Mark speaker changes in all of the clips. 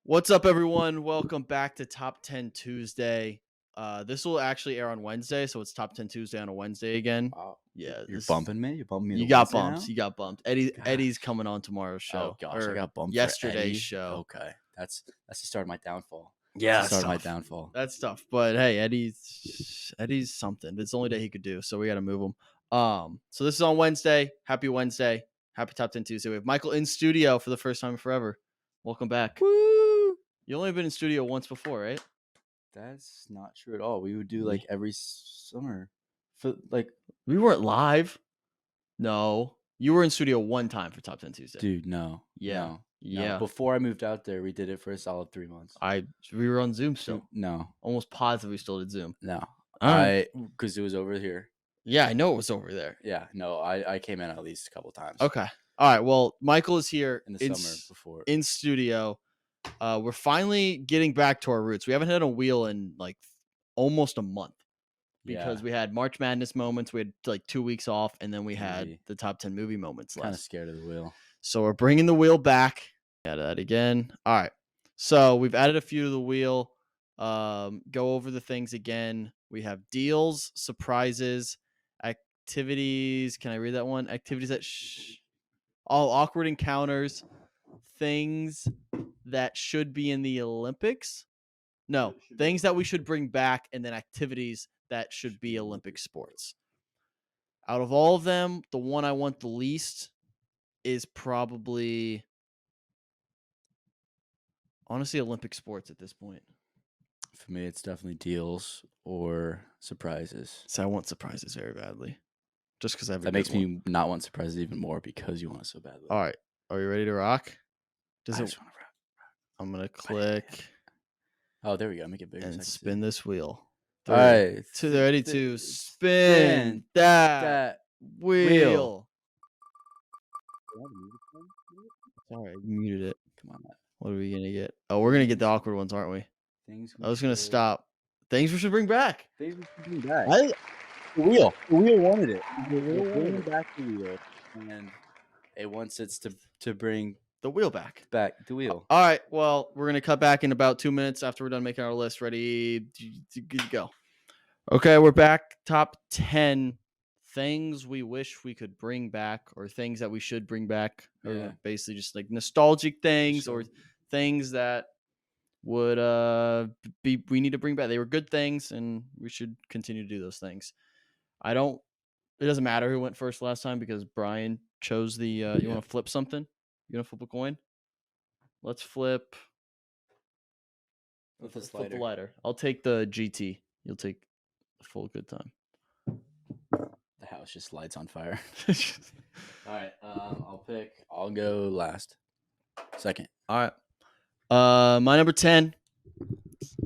Speaker 1: What's up, everyone? Welcome back to Top 10 Tuesday. This will actually air on Wednesday, so it's Top 10 Tuesday on a Wednesday again.
Speaker 2: Wow.
Speaker 1: Yeah,
Speaker 2: You're bumping me? You're bumping me
Speaker 1: you
Speaker 2: to
Speaker 1: got
Speaker 2: Wednesday
Speaker 1: bumped.
Speaker 2: now?
Speaker 1: You got bumped. Eddie's
Speaker 2: Gosh.
Speaker 1: coming on tomorrow's
Speaker 2: Oh
Speaker 1: show
Speaker 2: gosh, I
Speaker 1: or
Speaker 2: got bumped for
Speaker 1: yesterday's
Speaker 2: Eddie.
Speaker 1: show.
Speaker 2: Okay. That's the start of my downfall.
Speaker 1: Yeah,
Speaker 2: That's the
Speaker 1: that's
Speaker 2: start of my
Speaker 1: tough.
Speaker 2: downfall.
Speaker 1: That's tough. But hey, Eddie's something. It's the only day he could do, so we got to move him. So this is on Wednesday. Happy Wednesday. Happy Top 10 Tuesday. We have Michael in studio for the first time forever. Welcome back.
Speaker 2: Woo!
Speaker 1: You only been in studio once before, right?
Speaker 2: That's not true at all. We would do
Speaker 1: Yeah.
Speaker 2: like every summer. For like
Speaker 1: We weren't live. No, you were in studio one time for Top 10 Tuesday.
Speaker 2: dude, no.
Speaker 1: Yeah.
Speaker 2: No.
Speaker 1: Yeah.
Speaker 2: No. Before I moved out there, we did it for a solid 3 months.
Speaker 1: We were on Zoom still.
Speaker 2: No.
Speaker 1: Almost positive we still did Zoom.
Speaker 2: No.
Speaker 1: All right.
Speaker 2: Because it was over here.
Speaker 1: Yeah, I know it was over there.
Speaker 2: Yeah, no, I came in at least a couple times.
Speaker 1: Okay. All right. Well, Michael is here
Speaker 2: In the summer before.
Speaker 1: in studio. We're finally getting back to our roots. We haven't had a wheel in like almost a month because we had March Madness moments. We had like 2 weeks off, and then we had the top 10 movie moments left.
Speaker 2: Kind of scared of the wheel.
Speaker 1: So we're bringing the wheel back. Add that again. All right. So we've added a few to the wheel. Go over the things again. We have deals, surprises, activities. Can I read that one? Activities that all awkward encounters, things that should be in the Olympics. No, things that we should bring back, and then activities that should be Olympic sports. Out of all of them, the one I want the least is probably honestly Olympic sports at this point.
Speaker 2: For me, it's definitely deals or surprises.
Speaker 1: So I want surprises very badly, just because I have
Speaker 2: that makes me not want surprises even more because you want it so badly.
Speaker 1: All right, are you ready to rock?
Speaker 2: I just want to rock.
Speaker 1: I'm gonna click.
Speaker 2: Oh, there we go. Make it bigger
Speaker 1: and spin this wheel.
Speaker 2: All right,
Speaker 1: ready to spin that wheel. Sorry, I muted it.
Speaker 2: Come on, Matt.
Speaker 1: What are we gonna get? Oh, we're gonna get the awkward ones, aren't we? I was gonna stop. Things we should bring back.
Speaker 2: Things we should bring back. The wheel. The wheel wanted it. We're bringing back the wheel, and it wants it to bring
Speaker 1: the wheel back.
Speaker 2: Back the wheel.
Speaker 1: All right. Well, we're gonna cut back in about 2 minutes after we're done making our list. Ready? Good to go. Okay, we're back. Top 10 things we wish we could bring back, or things that we should bring back, or basically just like nostalgic things, or things that would we need to bring back. They were good things, and we should continue to do those things. It doesn't matter who went first last time because Brian chose the. You want to flip something? You want to flip a coin? Let's flip.
Speaker 2: Let's
Speaker 1: flip the lighter. I'll take the GT. You'll take the full good time.
Speaker 2: The house just lights on fire. All right. I'll go last. Second.
Speaker 1: All right. My number 10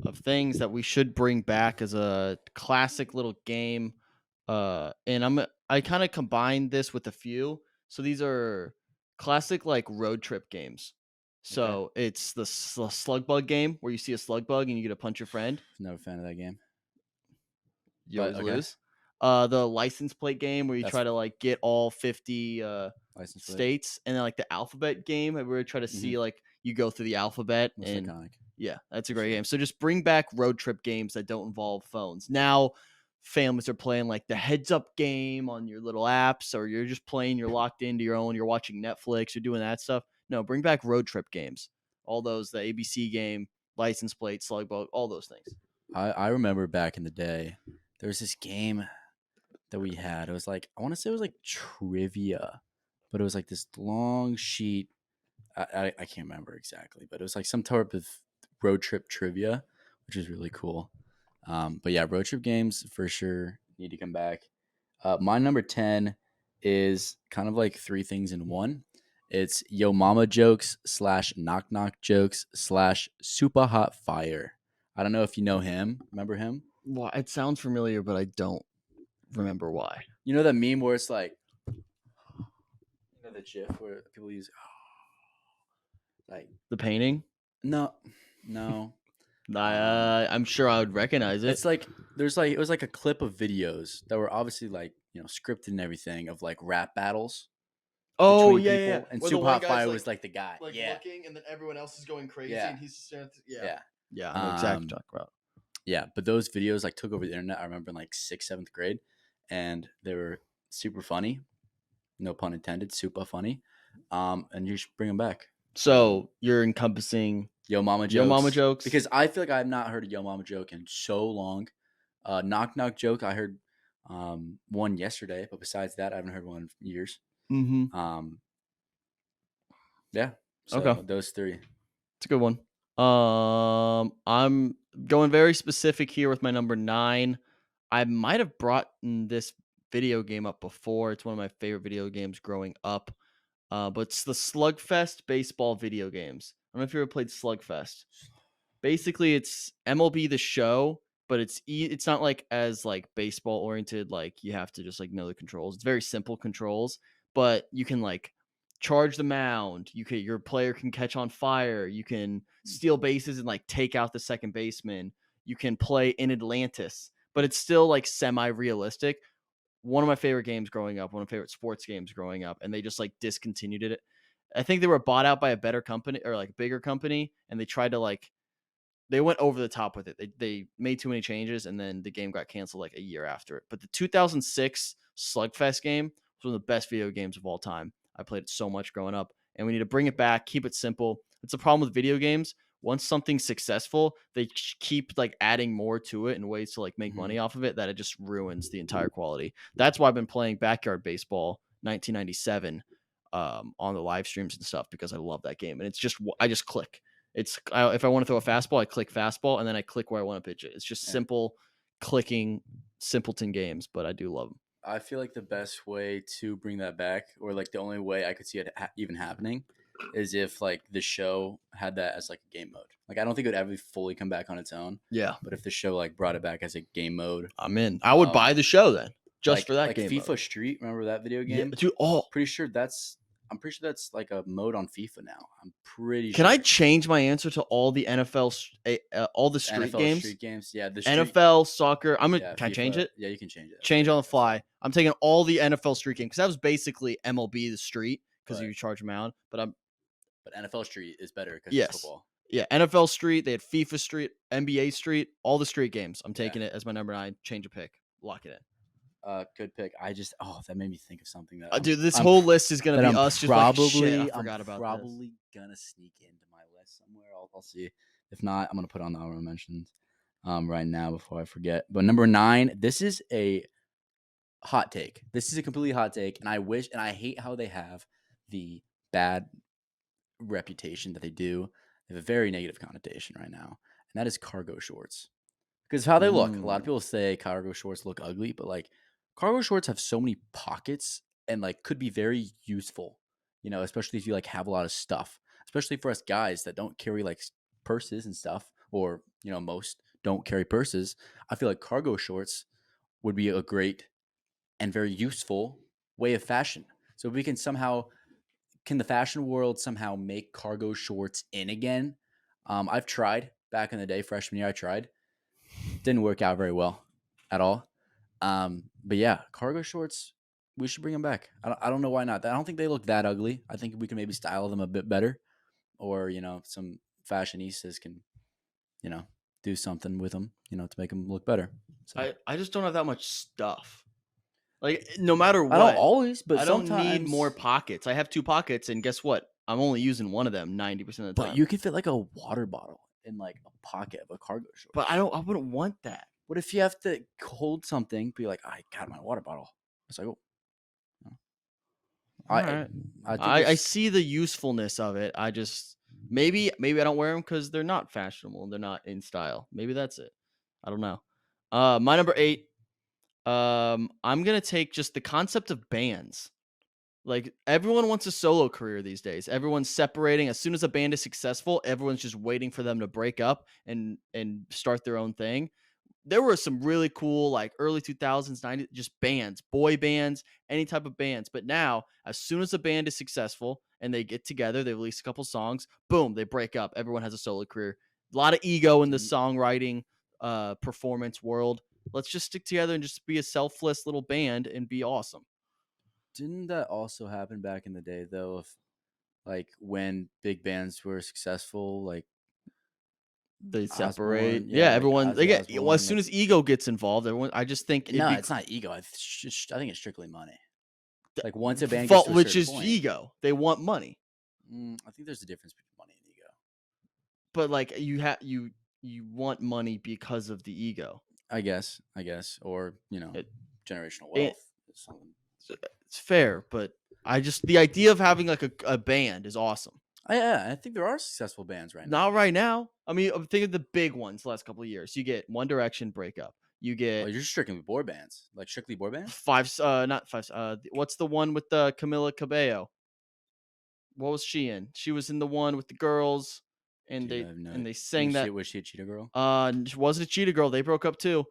Speaker 1: of things that we should bring back as a classic little game. And I kind of combined this with a few. So these are classic like road trip games. So it's the slug bug game where you see a slug bug and you get to punch your friend.
Speaker 2: Never a fan of that game.
Speaker 1: You always lose. The license plate game where you try to like get all 50 states, and then like the alphabet game where we try to see like you go through the alphabet.
Speaker 2: That's
Speaker 1: and
Speaker 2: iconic.
Speaker 1: Yeah, that's a great game. So just bring back road trip games that don't involve phones. Now families are playing like the heads up game on your little apps, or you're just playing, you're locked into your own, you're watching Netflix, you're doing that stuff. No, bring back road trip games. All those, the ABC game, license plate, slug bug, all those things.
Speaker 2: I remember back in the day, there was this game that we had. It was like, I want to say it was like trivia, but it was like this long sheet. I can't remember exactly, but it was like some type of road trip trivia, which is really cool. But yeah, road trip games for sure need to come back. My number 10 is kind of like three things in one. It's Yo Mama jokes / knock knock jokes / super hot fire. I don't know if you know him. Remember him?
Speaker 1: Well, it sounds familiar, but I don't remember why.
Speaker 2: You know that meme where it's like, you know the GIF where people use like
Speaker 1: the painting?
Speaker 2: No.
Speaker 1: I'm sure I would recognize it.
Speaker 2: It's like it was like a clip of videos that were obviously like, you know, scripted and everything of like rap battles.
Speaker 1: Oh
Speaker 2: between
Speaker 1: yeah, yeah, yeah.
Speaker 2: people, and
Speaker 1: Where the
Speaker 2: Super
Speaker 1: one
Speaker 2: Hot
Speaker 1: guy's
Speaker 2: Fire was like the guy.
Speaker 1: like
Speaker 2: Yeah,
Speaker 1: looking, and then everyone else is going crazy,
Speaker 2: yeah,
Speaker 1: and he's just yeah,
Speaker 2: yeah.
Speaker 1: yeah. I know exactly
Speaker 2: Um,
Speaker 1: what you're talking about.
Speaker 2: yeah, but those videos like took over the internet. I remember in like 6th, 7th grade, and they were super funny. No pun intended. Super funny. And you should bring them back.
Speaker 1: So you're encompassing
Speaker 2: Yo Mama
Speaker 1: Yo Mama
Speaker 2: jokes,
Speaker 1: jokes.
Speaker 2: because I feel like I have not heard a Yo Mama joke in so long. Knock knock joke, I heard one yesterday, but besides that, I haven't heard one in years.
Speaker 1: Mm-hmm.
Speaker 2: Um, yeah,
Speaker 1: Okay,
Speaker 2: so those three.
Speaker 1: it's a good one. I'm going very specific here with my number 9. I might have brought this video game up before. It's one of my favorite video games growing up. But it's the Slugfest baseball video games. I don't know if you ever played Slugfest. Basically, it's MLB The Show, but it's not like as like baseball oriented. Like you have to just like know the controls. It's very simple controls, but you can like charge the mound. Your player can catch on fire. You can steal bases and like take out the second baseman. You can play in Atlantis, but it's still like semi realistic. One of my favorite games growing up, one of my favorite sports games growing up, and they just like discontinued it. I think they were bought out by a better company or like a bigger company, and they tried to like they went over the top with it. They made too many changes, and then the game got canceled like a year after it. But the 2006 Slugfest game was one of the best video games of all time. I played it so much growing up, and we need to bring it back, keep it simple. It's a problem with video games. Once something's successful, they keep like adding more to it and ways to like make
Speaker 2: Mhm.
Speaker 1: money off of it that it just ruins the entire quality. That's why I've been playing Backyard Baseball 1997 on the live streams and stuff because I love that game. And it's just I just click. If I want to throw a fastball, I click fastball and then I click where I want to pitch it. It's just
Speaker 2: Yeah.
Speaker 1: simple clicking simpleton games, but I do love them.
Speaker 2: I feel like the best way to bring that back, or like the only way I could see it even happening, is if like the show had that as like a game mode. Like I don't think it would ever fully come back on its own,
Speaker 1: Yeah,
Speaker 2: but if the show like brought it back as a game mode,
Speaker 1: I'm in. I would buy the show then just for that
Speaker 2: like
Speaker 1: game
Speaker 2: FIFA
Speaker 1: mode.
Speaker 2: Street. Remember that video
Speaker 1: Yeah,
Speaker 2: game?
Speaker 1: dude. Oh,
Speaker 2: I'm pretty sure that's like a mode on FIFA now. I'm pretty
Speaker 1: can
Speaker 2: sure.
Speaker 1: I change my answer to all the all the street
Speaker 2: NFL
Speaker 1: games?
Speaker 2: Street games, yeah, the street,
Speaker 1: NFL, soccer.
Speaker 2: yeah,
Speaker 1: Can I change
Speaker 2: FIFA,
Speaker 1: it?
Speaker 2: yeah, you can change it. That's
Speaker 1: Change
Speaker 2: great.
Speaker 1: on the
Speaker 2: That's great.
Speaker 1: fly. I'm taking all the NFL street games because that was basically MLB the Street because
Speaker 2: But
Speaker 1: you charge them out. But
Speaker 2: but NFL Street is better because it's
Speaker 1: yes,
Speaker 2: football.
Speaker 1: yeah. NFL Street. They had FIFA Street, NBA Street, all the street games. I'm
Speaker 2: Yeah.
Speaker 1: taking it as my number 9. Change a pick. Lock it in.
Speaker 2: Good pick. That made me think of something that
Speaker 1: Dude, this whole list is gonna be us just like shit. I forgot about this.
Speaker 2: probably gonna sneak into my list somewhere. I'll see. If not, I'm gonna put on the honorable mentions right now before I forget. But number 9, this is a hot take. This is a completely hot take, and I hate how they have the bad reputation that they do. They have a very negative connotation right now, and that is cargo shorts. Because how they look. A lot of people say cargo shorts look ugly, but like cargo shorts have so many pockets and like could be very useful, especially if you like have a lot of stuff, especially for us guys that don't carry like purses and stuff, or, most don't carry purses. I feel like cargo shorts would be a great and very useful way of fashion. So if we can the fashion world somehow make cargo shorts in again? I've tried back in the day, freshman year, I tried. Didn't work out very well at all. But yeah, cargo shorts, we should bring them back. I don't know why not. I don't think they look that ugly. I think we can maybe style them a bit better, or some fashionistas can, do something with them, to make them look better. So
Speaker 1: I just don't have that much stuff. Like no matter
Speaker 2: I don't
Speaker 1: what,
Speaker 2: always, but
Speaker 1: I don't need more
Speaker 2: sometimes.
Speaker 1: pockets. I have 2 pockets, and guess what? I'm only using one of them 90% of the
Speaker 2: But
Speaker 1: time.
Speaker 2: you could fit like a water bottle in like a pocket of a cargo short.
Speaker 1: But I wouldn't want that.
Speaker 2: What if you have to hold something? Be like, I got my water bottle. It's like, oh,
Speaker 1: All right.
Speaker 2: I think
Speaker 1: I see the usefulness of it. I just maybe I don't wear them because they're not fashionable and they're not in style. Maybe that's it. I don't know. My number 8. I'm gonna take just the concept of bands. Like everyone wants a solo career these days. Everyone's separating. As soon as a band is successful, everyone's just waiting for them to break up and start their own thing. There were some really cool like early 2000s 90s just bands, boy bands, any type of bands. But now as soon as a band is successful and they get together, they release a couple songs, boom, they break up. Everyone has a solo career. A lot of ego in the songwriting performance world. Let's just stick together and just be a selfless little band and be awesome.
Speaker 2: Didn't that also happen back in the day though? Of like when big bands were successful, like
Speaker 1: They separate.
Speaker 2: Osborne,
Speaker 1: Yeah,
Speaker 2: yeah, like
Speaker 1: everyone they
Speaker 2: Ozzy
Speaker 1: get well, as
Speaker 2: Osbourne,
Speaker 1: soon
Speaker 2: like
Speaker 1: as ego gets involved, everyone. I just think it'd
Speaker 2: no,
Speaker 1: be
Speaker 2: it's not ego. I think it's strictly money. Like once a band gets
Speaker 1: fault,
Speaker 2: to a
Speaker 1: which
Speaker 2: certain
Speaker 1: is
Speaker 2: point,
Speaker 1: ego. They want money,
Speaker 2: I think there's a difference between money and ego.
Speaker 1: but like you want money because of the ego.
Speaker 2: I guess, or
Speaker 1: It,
Speaker 2: generational
Speaker 1: it
Speaker 2: wealth is something.
Speaker 1: it's fair, but I just the idea of having like a band is awesome.
Speaker 2: Yeah, I think there are successful bands right
Speaker 1: Not
Speaker 2: now.
Speaker 1: right now. I mean, I'm thinking the big ones the last couple of years. You get One Direction breakup. You
Speaker 2: Oh,
Speaker 1: get
Speaker 2: you're strictly boy bands, like strictly boy bands.
Speaker 1: not five. What's the one with the Camila Cabello? What was she in? She was in the one with the girls, and
Speaker 2: Dude, I have no.
Speaker 1: they sang that.
Speaker 2: Was she a cheetah girl?
Speaker 1: She wasn't a cheetah girl. They broke up too.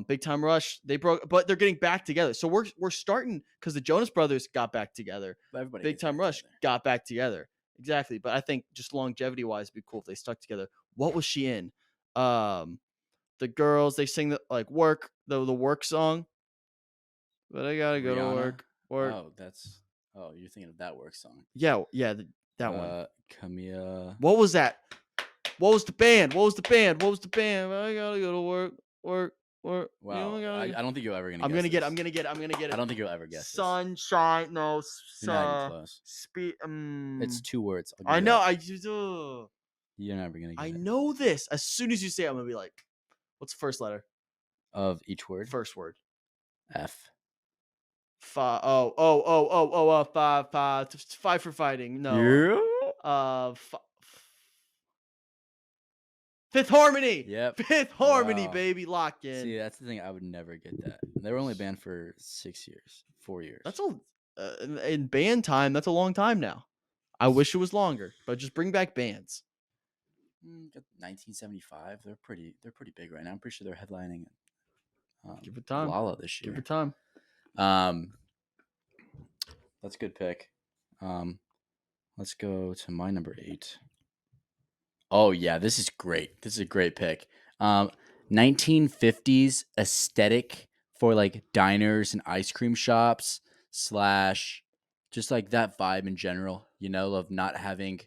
Speaker 1: Big Time Rush. They broke, but they're getting back together. So we're starting because the Jonas Brothers got back together.
Speaker 2: Everybody
Speaker 1: Big
Speaker 2: gets
Speaker 1: Time
Speaker 2: back
Speaker 1: Rush
Speaker 2: together.
Speaker 1: got back together. Exactly. But I think just longevity wise, it'd be cool if they stuck together. What was she in? The girls they sing the like work the work song. But I gotta go to
Speaker 2: Rihanna.
Speaker 1: work. Work.
Speaker 2: Oh, that's. Oh, you're thinking of that work song.
Speaker 1: Yeah, yeah, that one.
Speaker 2: Camilla.
Speaker 1: What was that? What was the band? What was the band? What was the band? I gotta go to work, work, work. You know,
Speaker 2: Wow,
Speaker 1: I gotta go.
Speaker 2: I don't think you're ever gonna
Speaker 1: I'm
Speaker 2: guess
Speaker 1: gonna get.
Speaker 2: this.
Speaker 1: I'm gonna get. I'm gonna get
Speaker 2: I
Speaker 1: it.
Speaker 2: don't think you'll ever guess this.
Speaker 1: Sunshine. No.
Speaker 2: You're not even close.
Speaker 1: Speed.
Speaker 2: It's 2 words. I'll give
Speaker 1: I
Speaker 2: you
Speaker 1: know.
Speaker 2: that.
Speaker 1: I just.
Speaker 2: You're never gonna
Speaker 1: I
Speaker 2: get it.
Speaker 1: know this. As soon as you say, it, I'm gonna be like, "What's the first letter?
Speaker 2: Of each word.
Speaker 1: First word.
Speaker 2: F.
Speaker 1: Five. Oh. Five. Five. Five for fighting. No.
Speaker 2: Yeah.
Speaker 1: Uh. Fifth Harmony.
Speaker 2: Yep.
Speaker 1: Fifth Harmony,
Speaker 2: Wow.
Speaker 1: baby. Lock in.
Speaker 2: See, that's the thing. I would never get that. They were only banned for 6 years, 4 years.
Speaker 1: That's a in band time. That's a long time now. I wish it was longer, but just bring back bands.
Speaker 2: 1975. They're pretty. They're pretty big right now. I'm pretty sure they're headlining
Speaker 1: Give it time.
Speaker 2: Lala this
Speaker 1: Give
Speaker 2: year.
Speaker 1: it time.
Speaker 2: That's a good pick. Let's go to my number 8. Oh yeah, this is great. This is a great pick. 1950s aesthetic for like diners and ice cream shops slash just like that vibe in general, of not having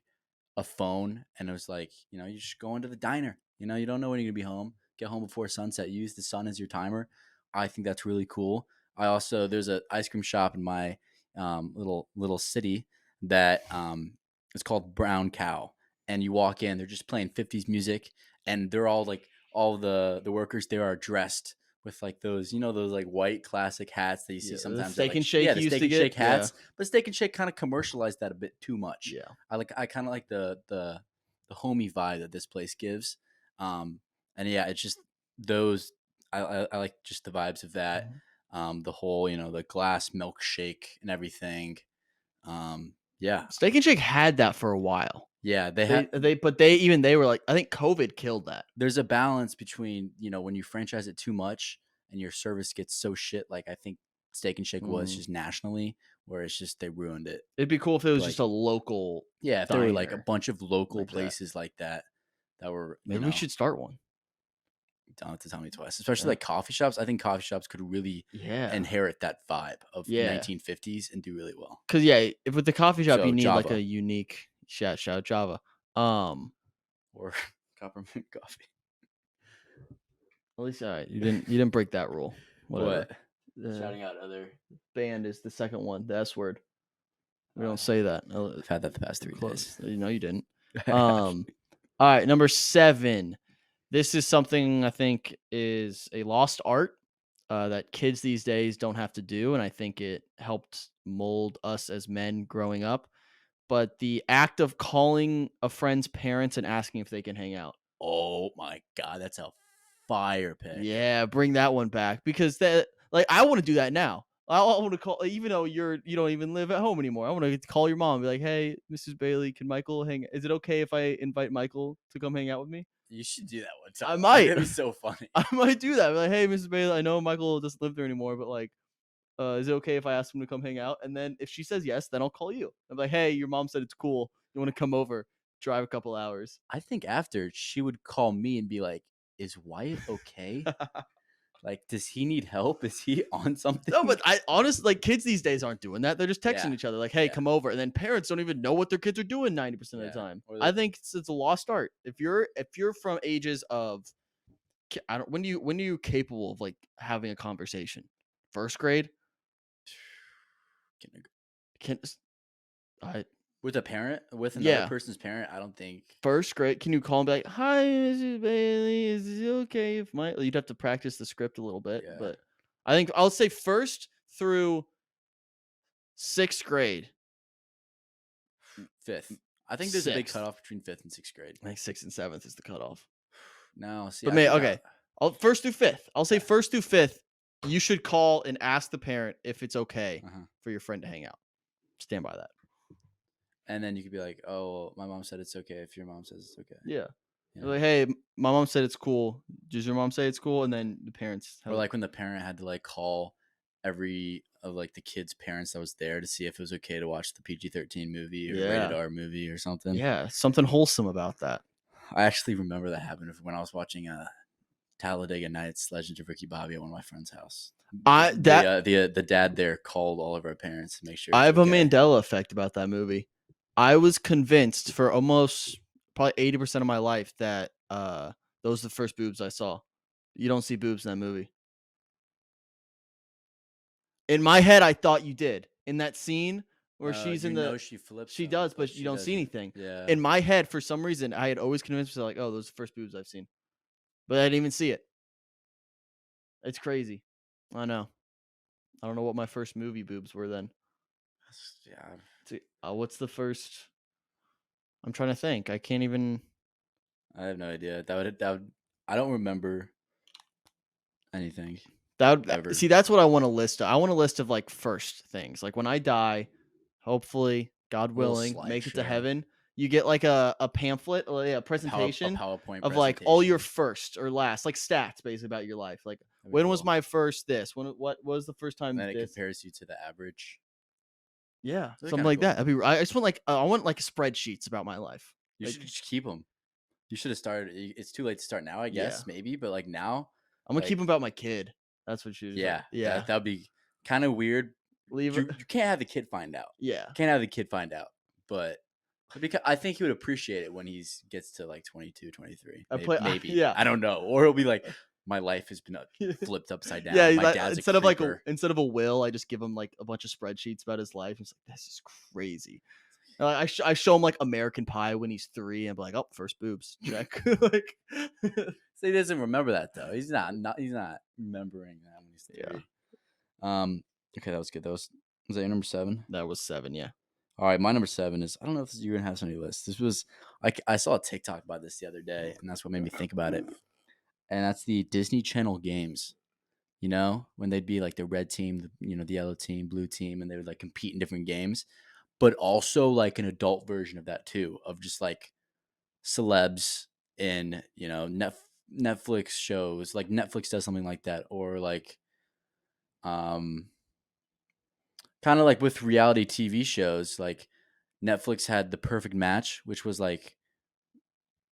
Speaker 2: a phone. And it was like, you just go into the diner, you don't know when you're gonna be home, get home before sunset, use the sun as your timer. I think that's really cool. There's an ice cream shop in my little city that it's called Brown Cow, and you walk in, they're just playing 50s music, and they're all like, all the workers there are dressed with like those, those like white classic hats that you see
Speaker 1: Yeah, the
Speaker 2: sometimes at
Speaker 1: Steak
Speaker 2: like,
Speaker 1: and Shake
Speaker 2: yeah,
Speaker 1: you
Speaker 2: the
Speaker 1: used
Speaker 2: Steak
Speaker 1: to
Speaker 2: and Shake
Speaker 1: get. Yeah.
Speaker 2: hats. But Steak and Shake kind of commercialized that a bit too much.
Speaker 1: Yeah.
Speaker 2: I kind of like the homey vibe that this place gives. And yeah, it's just those. I like just the vibes of that. The whole, the glass milkshake and everything. Yeah,
Speaker 1: Steak and Shake had that for a while.
Speaker 2: yeah.
Speaker 1: They were like, I think COVID killed that.
Speaker 2: There's a balance between, when you franchise it too much and your service gets so shit. Like I think Steak and Shake was just nationally, where it's just they ruined it.
Speaker 1: It'd be cool if it was just
Speaker 2: Like,
Speaker 1: a local.
Speaker 2: yeah, if there were like a
Speaker 1: diner
Speaker 2: bunch of local
Speaker 1: like that.
Speaker 2: places like that were,
Speaker 1: Maybe we should start one.
Speaker 2: don't have to tell me twice. Especially
Speaker 1: Yeah.
Speaker 2: like coffee shops. I think coffee shops could really
Speaker 1: Yeah.
Speaker 2: inherit that vibe of
Speaker 1: Yeah.
Speaker 2: 1950s and do really well.
Speaker 1: Because if with the coffee shop
Speaker 2: So,
Speaker 1: you need like
Speaker 2: Java.
Speaker 1: a unique shout out Java.
Speaker 2: Or Coppermint coffee.
Speaker 1: At least you didn't break that rule. Whatever.
Speaker 2: What? Shouting out other
Speaker 1: Band is the second one, the S word. We don't say that.
Speaker 2: I've had that the past 3 days.
Speaker 1: No, you didn't. All right, number 7. This is something I think is a lost art that kids these days don't have to do, and I think it helped mold us as men growing up. But the act of calling a friend's parents and asking if they can hang out.
Speaker 2: Oh my god, that's a fire pick.
Speaker 1: Yeah, bring that one back because I want to do that now. I want to call, even though you don't even live at home anymore. I want to call your mom and be like, "Hey, Mrs. Bailey, can Michael hang? Is it okay if I invite Michael to come hang out with me?"
Speaker 2: You should do that one time.
Speaker 1: I might.
Speaker 2: That'd be so funny.
Speaker 1: I might do that. Be like, "Hey, Mrs. Bailey, I know Michael doesn't live there anymore, but like, is it okay if I ask him to come hang out?" And then if she says yes, then I'll call you. I'm like, "Hey, your mom said it's cool. You want to come over? Drive a couple hours."
Speaker 2: I think after she would call me and be like, "Is Wyatt okay?" Like, does he need help? Is he on
Speaker 1: No,
Speaker 2: something?
Speaker 1: but I honestly like kids these days aren't doing that. They're just texting
Speaker 2: Yeah,
Speaker 1: each other like, "Hey,
Speaker 2: yeah,
Speaker 1: come over," and then parents don't even know what their kids are doing 90% of the
Speaker 2: yeah.
Speaker 1: time.
Speaker 2: Or
Speaker 1: I
Speaker 2: the
Speaker 1: think it's a lost art. If you're from ages of I don't when are you capable of like having a conversation? First grade?
Speaker 2: can-
Speaker 1: Can I
Speaker 2: with a parent, with another
Speaker 1: yeah.
Speaker 2: person's parent, I don't think.
Speaker 1: First grade, can you call and be like, "Hi, Mrs. Bailey, is it okay if my" you'd have to practice the script a little bit,
Speaker 2: Yeah,
Speaker 1: but I think I'll say 1st through 6th grade.
Speaker 2: fifth. I think there's a big
Speaker 1: 6th.
Speaker 2: cutoff between fifth and sixth grade.
Speaker 1: I think 6th and 7th is the cutoff.
Speaker 2: No, see,
Speaker 1: But
Speaker 2: I
Speaker 1: may
Speaker 2: think
Speaker 1: okay. I'll 1st through 5th. I'll say
Speaker 2: yeah.
Speaker 1: 1st through 5th, you should call and ask the parent if it's okay
Speaker 2: Uh-huh.
Speaker 1: for your friend to hang out. Stand by that.
Speaker 2: And then you could be like, "Oh, my mom said it's okay if your mom says it's okay."
Speaker 1: Yeah.
Speaker 2: You
Speaker 1: They're
Speaker 2: know?
Speaker 1: like, "Hey, my mom said it's cool. Does your mom say it's cool?" And then the parents
Speaker 2: Or
Speaker 1: have
Speaker 2: like when the parent had to like call every of like the kids' parents that was there to see if it was okay to watch the PG-13 movie or rated
Speaker 1: yeah.
Speaker 2: R movie or something.
Speaker 1: Yeah, something wholesome about that.
Speaker 2: I actually remember that happened when I was watching Talladega Nights: Legend of Ricky Bobby at one of my friend's house.
Speaker 1: I that
Speaker 2: The dad there called all of our parents to make sure it
Speaker 1: I
Speaker 2: was
Speaker 1: have a
Speaker 2: okay.
Speaker 1: Mandela effect about that movie. I was convinced for almost probably 80% of my life that those are the first boobs I saw. You don't see boobs in that movie. In my head, I thought you did. In that scene where she's in
Speaker 2: You
Speaker 1: the
Speaker 2: know she flips
Speaker 1: she
Speaker 2: them,
Speaker 1: does,
Speaker 2: but
Speaker 1: but you
Speaker 2: she
Speaker 1: don't see
Speaker 2: doesn't.
Speaker 1: anything.
Speaker 2: Yeah.
Speaker 1: In my head, for some reason, I had always convinced myself like, "Oh, those are the first boobs I've seen." But I didn't even see it. It's crazy. I know. I don't know what my first movie boobs were then.
Speaker 2: Yeah.
Speaker 1: What's the first? I'm trying to think. I can't even.
Speaker 2: I have no idea. I don't remember anything ever.
Speaker 1: See, that's what I want to list. I want a list of like first things. Like when I die, hopefully, God
Speaker 2: A little
Speaker 1: willing, make it to
Speaker 2: slideshow,
Speaker 1: heaven. You get like a pamphlet or a
Speaker 2: a
Speaker 1: presentation
Speaker 2: PowerPoint
Speaker 1: of like all your
Speaker 2: presentation.
Speaker 1: first or last, like stats basically about your life. Like
Speaker 2: That'd be
Speaker 1: when was
Speaker 2: cool.
Speaker 1: my first this? What was the first
Speaker 2: And
Speaker 1: time
Speaker 2: then it
Speaker 1: this?
Speaker 2: compares you to the average.
Speaker 1: Yeah,
Speaker 2: That'd be
Speaker 1: something
Speaker 2: kind of
Speaker 1: like that.
Speaker 2: cool.
Speaker 1: I just want like I want like spreadsheets about my life.
Speaker 2: You should
Speaker 1: Like
Speaker 2: just keep them. You should have started. It's too late to start now, I
Speaker 1: yeah,
Speaker 2: guess, maybe. But like now,
Speaker 1: I'm gonna keep
Speaker 2: like
Speaker 1: them about my kid. That's what she was like.
Speaker 2: yeah,
Speaker 1: Yeah,
Speaker 2: that'd be kind of weird.
Speaker 1: leave.
Speaker 2: You can't have the kid find out.
Speaker 1: Yeah,
Speaker 2: Can't have the kid find out. But because I think he would appreciate it when he gets to like 22, 23.
Speaker 1: I
Speaker 2: Maybe,
Speaker 1: play.
Speaker 2: maybe.
Speaker 1: Yeah.
Speaker 2: I don't know. Or he'll be like, my life has been flipped upside
Speaker 1: Yeah,
Speaker 2: down. My dad's a creeper.
Speaker 1: instead of a will, I just give him like a bunch of spreadsheets about his life. He's like, "This is crazy." I show him like American Pie when he's 3, and I'm like, "Oh, first boobs, check." Like,
Speaker 2: So he doesn't remember that though. He's not remembering that when he's
Speaker 1: yeah,
Speaker 2: 3. Okay, that was good. Was that your number 7?
Speaker 1: that was 7. Yeah,
Speaker 2: All right, my number 7 is, I don't know if you're gonna have so many lists. This was I saw a TikTok about this the other day, and that's what made me think about it. And that's the Disney Channel games. You know, when they'd be like the red team, the yellow team, blue team, and they would like compete in different games, but also like an adult version of that too, of just like celebs in Netflix shows. Like Netflix does something like that, or like um kind of like with reality TV shows, like Netflix had The Perfect Match, which was like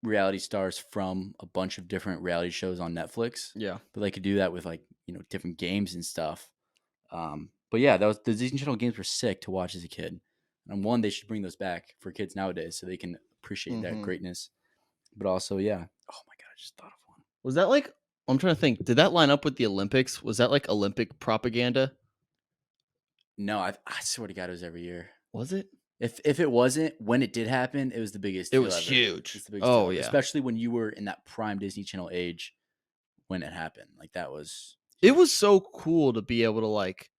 Speaker 2: reality stars from a bunch of different reality shows on Netflix.
Speaker 1: yeah.
Speaker 2: But they could do that with like, different games and stuff. But yeah, that was the Disney Channel games were sick to watch as a kid. And one, they should bring those back for kids nowadays so they can appreciate that
Speaker 1: Hmm.
Speaker 2: greatness. But also, yeah. Oh my god, I just thought of one.
Speaker 1: Was that like? I'm trying to think. Did that line up with the Olympics? Was that like Olympic propaganda?
Speaker 2: No, I swear to God, it was every year.
Speaker 1: Was it?
Speaker 2: If it wasn't, when it did happen, it was the biggest
Speaker 1: It
Speaker 2: deal
Speaker 1: was
Speaker 2: ever.
Speaker 1: huge.
Speaker 2: It's the biggest deal
Speaker 1: Oh
Speaker 2: ever,
Speaker 1: yeah.
Speaker 2: especially when you were in that prime Disney Channel age when it happened. Like that was
Speaker 1: It was
Speaker 2: huge.
Speaker 1: so cool to be able to like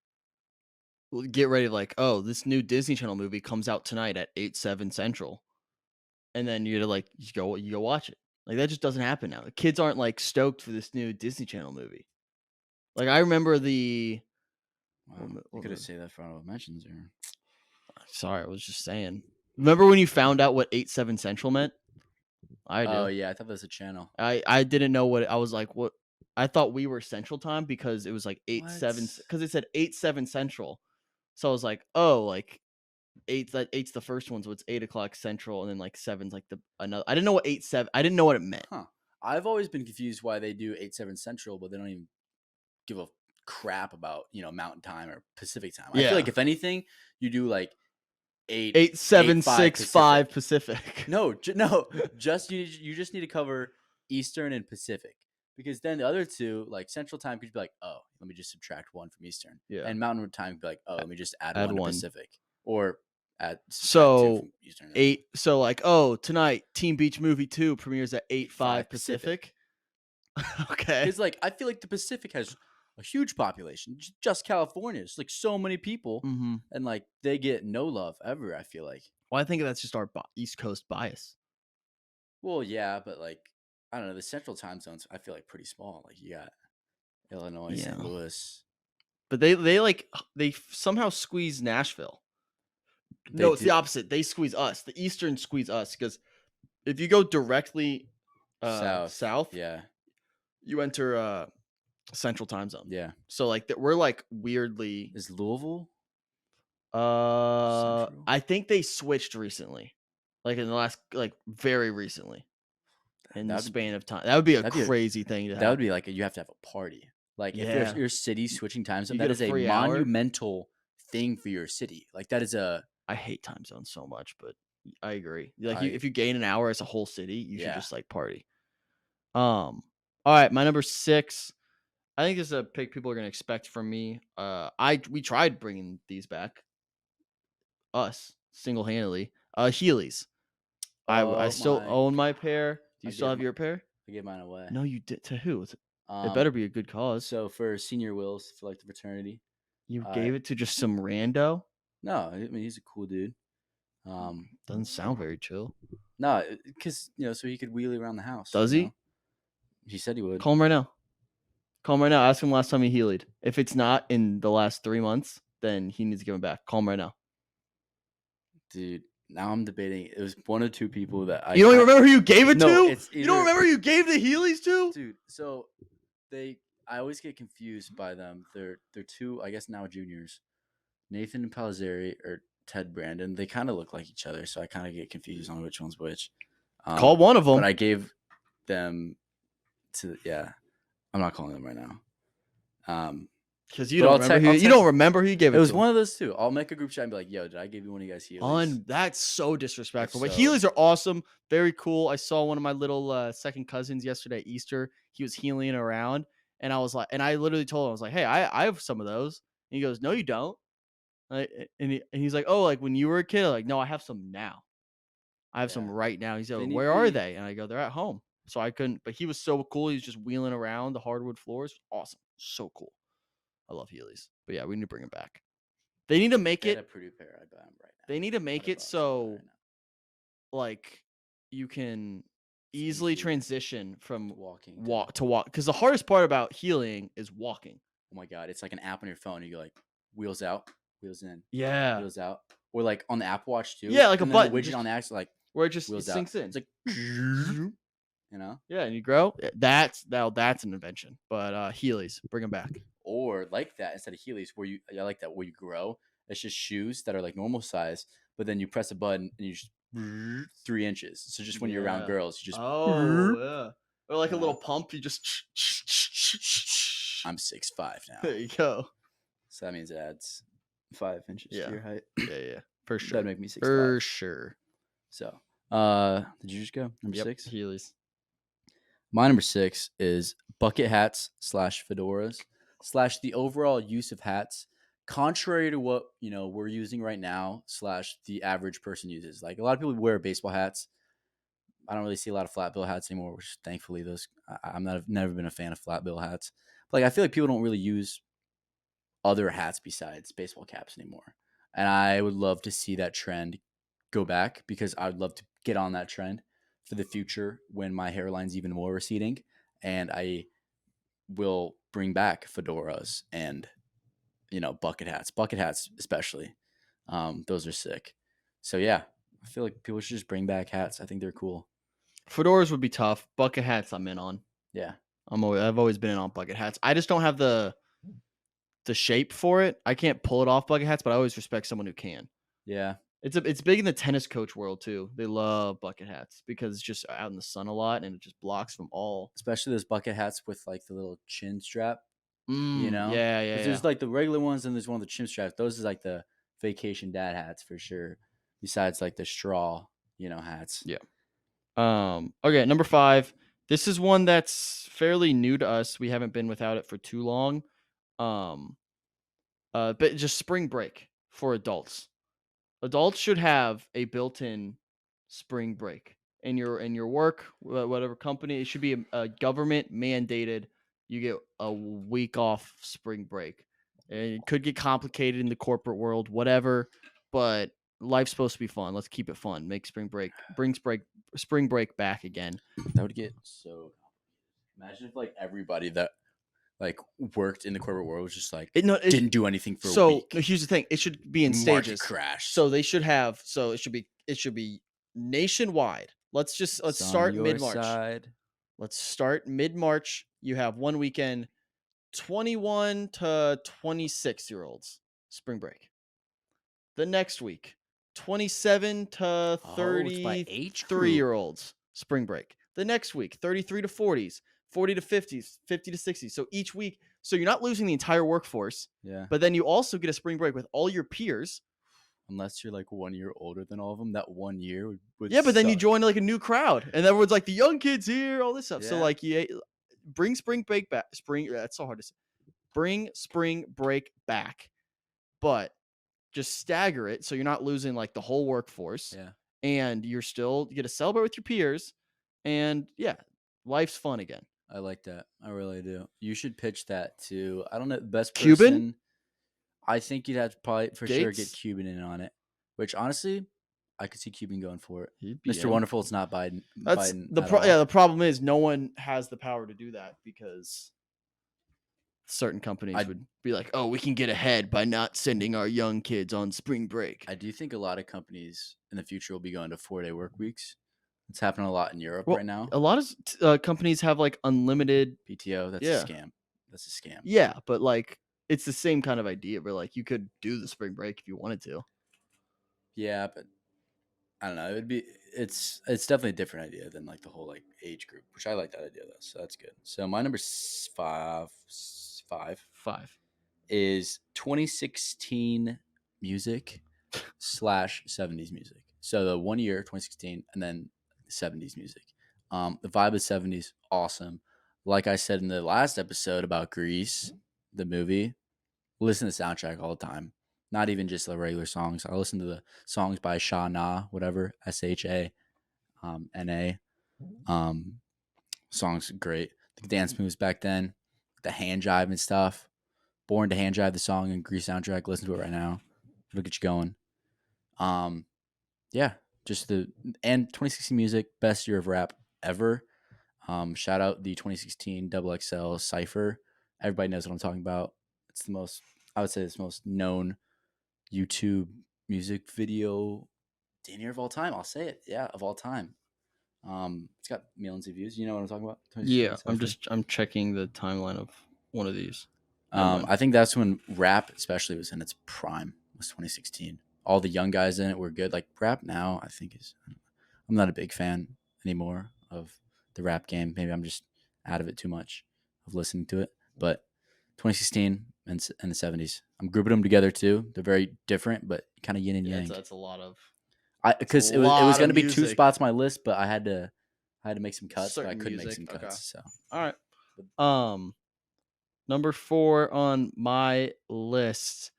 Speaker 1: get ready like, oh, this new Disney Channel movie comes out tonight at 8/7 Central. And then you're like, you go watch it. Like that just doesn't happen now. The kids aren't like stoked for this new Disney Channel movie. Like I remember the
Speaker 2: Wow, you
Speaker 1: what
Speaker 2: could have
Speaker 1: movie?
Speaker 2: said that for honorable mentions there.
Speaker 1: Sorry, I was just saying. Remember when you found out what 8/7 Central meant? I
Speaker 2: Oh
Speaker 1: do.
Speaker 2: yeah, I thought that was a channel.
Speaker 1: I didn't know what I was like. What I thought we were Central Time because it was like 8/7
Speaker 2: What?
Speaker 1: because it said 8/7 Central. So I was like, oh, like eight's the first one, so it's 8 o'clock Central, and then like seven's like the another. I didn't know what 8/7. I didn't know what it meant.
Speaker 2: Huh. I've always been confused why they do 8/7 Central, but they don't even give a crap about Mountain Time or Pacific Time. I feel
Speaker 1: Yeah.
Speaker 2: like if anything, you do like
Speaker 1: 8765
Speaker 2: 8 5
Speaker 1: Pacific.
Speaker 2: No, no, you just need to cover Eastern and Pacific, because then the other two, like Central Time, could be like, oh, let me just subtract one from Eastern,
Speaker 1: Yeah.
Speaker 2: and Mountain Time could be like, oh, let me just add
Speaker 1: Add
Speaker 2: one to
Speaker 1: one.
Speaker 2: Pacific, or subtract two
Speaker 1: So
Speaker 2: from Eastern.
Speaker 1: 8. So like, oh, tonight Teen Beach Movie 2 premieres at 8/5 Pacific. Okay.
Speaker 2: Because like I feel like the Pacific has a huge population, just California. It's like so many people,
Speaker 1: Mm-hmm.
Speaker 2: and like they get no love ever. I feel like.
Speaker 1: Well, I think that's just our East Coast bias.
Speaker 2: Well, yeah, but like I don't know, the Central Time zones I feel like pretty small. Like you got Illinois,
Speaker 1: Yeah.
Speaker 2: St. Louis.
Speaker 1: But they somehow squeeze Nashville.
Speaker 2: They
Speaker 1: No, it's
Speaker 2: do
Speaker 1: the opposite. They squeeze us. The Eastern squeeze us because if you go directly south,
Speaker 2: Yeah,
Speaker 1: you enter Central Time Zone.
Speaker 2: yeah.
Speaker 1: So like we're like weirdly.
Speaker 2: Is Louisville
Speaker 1: Uh,
Speaker 2: Central?
Speaker 1: I think they switched recently, like in the last like very recently in the
Speaker 2: That'd
Speaker 1: span of time. That would be a
Speaker 2: that'd be a,
Speaker 1: crazy thing to
Speaker 2: that would
Speaker 1: happen.
Speaker 2: be like you have to have a party. Like if
Speaker 1: Yeah,
Speaker 2: your city switching time zone,
Speaker 1: you
Speaker 2: that
Speaker 1: get a
Speaker 2: is a
Speaker 1: free hour.
Speaker 2: monumental thing for your city. Like that is a.
Speaker 1: I hate time zones so much, but I agree. Like
Speaker 2: I
Speaker 1: if you gain an hour as a whole city, you should
Speaker 2: Yeah.
Speaker 1: just like party. All right, my number 6. I think this is a pick people are gonna expect from me. We tried bringing these back, us single handedly. Heelys. I
Speaker 2: Oh
Speaker 1: still
Speaker 2: my
Speaker 1: own my
Speaker 2: god!
Speaker 1: pair. Do
Speaker 2: I
Speaker 1: you still
Speaker 2: gave
Speaker 1: have your pair?
Speaker 2: I gave mine away.
Speaker 1: No, you did. To who? It
Speaker 2: Um,
Speaker 1: better be a good cause.
Speaker 2: so for Senior Wills, for like the fraternity,
Speaker 1: You
Speaker 2: I
Speaker 1: gave it to just some rando?
Speaker 2: no, I mean he's a cool dude.
Speaker 1: Doesn't sound very chill.
Speaker 2: No, because so he could wheelie around the house.
Speaker 1: Does he?
Speaker 2: He said he would.
Speaker 1: Call him right now. Call him right now. Ask him last time he healed. If it's not in the last 3 months, then he needs to give him back. Call him right now.
Speaker 2: Dude, now I'm debating. It was one or two people that I.
Speaker 1: You don't even remember who you gave it
Speaker 2: No,
Speaker 1: to?
Speaker 2: it's
Speaker 1: You don't
Speaker 2: either-
Speaker 1: remember who you gave the Heelys to?
Speaker 2: Dude, so I always get confused by them. They're two, I guess now juniors, Nathan and Palazzari or Ted Brandon. They kind of look like each other, so I kind of get confused on which one's which.
Speaker 1: Call one of them.
Speaker 2: But I gave them to I'm not calling them right now.
Speaker 1: Because you
Speaker 2: But
Speaker 1: don't remember
Speaker 2: I'll
Speaker 1: you don't
Speaker 2: text-
Speaker 1: remember who you gave it
Speaker 2: It was
Speaker 1: to.
Speaker 2: one of those two. I'll make a group chat and be like, "Yo, did I give you one of you guys Heelys?"
Speaker 1: That's so disrespectful. But
Speaker 2: So-
Speaker 1: Heelys are awesome. Very cool. I saw one of my little second cousins yesterday at Easter. He was healing around. And I was like, and I literally told him, I was like, hey, I have some of those. And he goes, no, you don't. And he's like, oh, like when you were a kid? I'm like, no, I have some now. I have some
Speaker 2: Yeah.
Speaker 1: right now. He said,
Speaker 2: They need
Speaker 1: where are
Speaker 2: the-
Speaker 1: they? And I go, they're at home. So I couldn't, but he was so cool. He was just wheeling around the hardwood floors. Awesome. So cool. I love Heelys. But yeah, we need to bring him back. They need to make
Speaker 2: They had a
Speaker 1: it.
Speaker 2: Purdue pair. I buy them right now.
Speaker 1: They need to make it
Speaker 2: $100
Speaker 1: so
Speaker 2: right now.
Speaker 1: like you can
Speaker 2: It's
Speaker 1: easily
Speaker 2: easy
Speaker 1: transition from
Speaker 2: walking
Speaker 1: to walk because the hardest part about healing is walking.
Speaker 2: Oh my god, it's like an app on your phone. You go like wheels out, wheels in,
Speaker 1: Yeah,
Speaker 2: wheels out, or like on the Apple Watch too.
Speaker 1: Yeah, like a
Speaker 2: and then
Speaker 1: button,
Speaker 2: the widget
Speaker 1: just-
Speaker 2: on the app, like
Speaker 1: where it just
Speaker 2: wheels
Speaker 1: sinks
Speaker 2: out.
Speaker 1: in.
Speaker 2: It's like you know,
Speaker 1: Yeah, and you grow. That's an invention. But Heelys, bring them back.
Speaker 2: or like that instead of Heelys, where I like that where you grow. It's just shoes that are like normal size, but then you press a button and you just 3 inches. So just when you're around
Speaker 1: Yeah.
Speaker 2: girls, you just
Speaker 1: Yeah, or like a
Speaker 2: Yeah.
Speaker 1: little pump. You just.
Speaker 2: I'm 6'5" now,
Speaker 1: There you go.
Speaker 2: so that means it adds 5 inches
Speaker 1: Yeah.
Speaker 2: to your height.
Speaker 1: Yeah, for sure.
Speaker 2: That'd make me 6'5".
Speaker 1: For sure.
Speaker 2: So, did you just go number
Speaker 1: Yep,
Speaker 2: 6?
Speaker 1: Heelys.
Speaker 2: My number 6 is bucket hats / fedoras / the overall use of hats, contrary to what we're using right now / the average person uses. Like a lot of people wear baseball hats. I don't really see a lot of flat bill hats anymore, which thankfully I've never been a fan of flat bill hats. But like I feel like people don't really use other hats besides baseball caps anymore. And I would love to see that trend go back because I would love to get on that trend for the future when my hairline's even more receding, and I will bring back fedoras and bucket hats especially. Those are sick. So yeah, I feel like people should just bring back hats. I think they're cool.
Speaker 1: Fedoras would be tough. Bucket hats, I'm in on.
Speaker 2: Yeah,
Speaker 1: I've always been in on bucket hats. I just don't have the shape for it. I can't pull it off bucket hats, but I always respect someone who can.
Speaker 2: yeah.
Speaker 1: It's big in the tennis coach world too. They love bucket hats because it's just out in the sun a lot and it just blocks from all.
Speaker 2: Especially those bucket hats with like the little chin strap. You know,
Speaker 1: Yeah, yeah,
Speaker 2: because
Speaker 1: yeah.
Speaker 2: there's like the regular ones and there's one of the chimp straps. Those is like the vacation dad hats for sure. Besides like the straw, hats.
Speaker 1: Yeah. Okay, number 5. This is one that's fairly new to us. We haven't been without it for too long. Um, but just spring break for adults. Adults should have a built-in spring break in your work, whatever company. It should be a government mandated. You get a week off spring break. And it could get complicated in the corporate world, whatever. But life's supposed to be fun. Let's keep it fun. Make spring break back again.
Speaker 2: That would get so. Imagine if like everybody that like worked in the corporate world was just like
Speaker 1: It no,
Speaker 2: didn't do anything for a
Speaker 1: so no,
Speaker 2: week.
Speaker 1: here's the thing. It should be in
Speaker 2: Market
Speaker 1: stages.
Speaker 2: crashed.
Speaker 1: So they should have. So it should be nationwide. Let's
Speaker 2: It's on
Speaker 1: start
Speaker 2: your
Speaker 1: mid March.
Speaker 2: side.
Speaker 1: Let's start mid March. You have one weekend, 21 to 26 year olds spring break. The next week, 27 to
Speaker 2: Oh, it's by age
Speaker 1: 33 year
Speaker 2: group.
Speaker 1: olds spring break. The next week, 33 to 40s, 40 to 50s, 50 to 60s. So each week, so you're not losing the entire workforce,
Speaker 2: Yeah.
Speaker 1: but then you also get a spring break with all your peers.
Speaker 2: Unless you're like 1 year older than all of them, that 1 year would
Speaker 1: Yeah, but then you
Speaker 2: suck.
Speaker 1: join like a new crowd, and everyone's like the young kids here, all this stuff. So
Speaker 2: Yeah.
Speaker 1: like, bring spring break back. Spring. That's so hard to say. Bring spring break back, but just stagger it so you're not losing like the whole workforce,
Speaker 2: Yeah.
Speaker 1: and you get to celebrate with your peers, and yeah, life's fun again.
Speaker 2: I like that. I really do. You should pitch that to, I don't know, the best
Speaker 1: Cuban
Speaker 2: person. I think you'd have to probably for sure get
Speaker 1: Gates,
Speaker 2: Cuban in on it, which honestly, I could see Cuban going for it.
Speaker 1: he'd be
Speaker 2: Mr.
Speaker 1: in.
Speaker 2: Wonderful, it's not Biden,
Speaker 1: That's
Speaker 2: Biden
Speaker 1: the
Speaker 2: at all.
Speaker 1: yeah. The problem is no one has the power to do that because certain companies would be like, "Oh, we can get ahead by not sending our young kids on spring break."
Speaker 2: I do think a lot of companies in the future will be going to 4-day work weeks. It's happening a lot in Europe
Speaker 1: Well,
Speaker 2: right now.
Speaker 1: a lot of companies have like unlimited.
Speaker 2: PTO, that's
Speaker 1: Yeah.
Speaker 2: a scam. That's a scam.
Speaker 1: Yeah, but like it's the same kind of idea where like you could do the spring break if you wanted to.
Speaker 2: Yeah, but I don't know. It's definitely a different idea than like the whole like age group, which I like that idea though. So that's good. So my number five
Speaker 1: 5.
Speaker 2: is 2016 music / 70s music. So the 1 year 2016 and then 70s music. The vibe of 70s awesome. Like I said in the last episode about Grease, the movie, listen to the soundtrack all the time. Not even just the regular songs. I listen to the songs by Sha Na, whatever, SHA NA. Songs great. The dance moves back then, the hand jive and stuff. Born to hand jive the song and Grease soundtrack. Listen to it right now. It'll get you going. Yeah, just the and 2016 music, best year of rap ever. Shout out the 2016 Double XL Cipher. Everybody knows what I'm talking about. It's the most, I would say, it's the most known YouTube music video damn near of all time. I'll say it, yeah, of all time. It's got millions of views. You know what I'm talking about? 2016
Speaker 1: Yeah,
Speaker 2: Cypher.
Speaker 1: I'm checking the timeline of one of these. Never mind.
Speaker 2: I think that's when rap, especially, was in its prime. Was 2016. All the young guys in it were good. Like rap now, I think is. I'm not a big fan anymore of the rap game. Maybe I'm just out of it too much of listening to it. But 2016 and the 70s, I'm grouping them together too. They're very different, but kind of yin and yang.
Speaker 1: That's a lot of
Speaker 2: Because it was going to be 2 spots on my list, but I had to make some cuts, but I couldn't make some cuts. So
Speaker 1: all right. Number 4 on my list.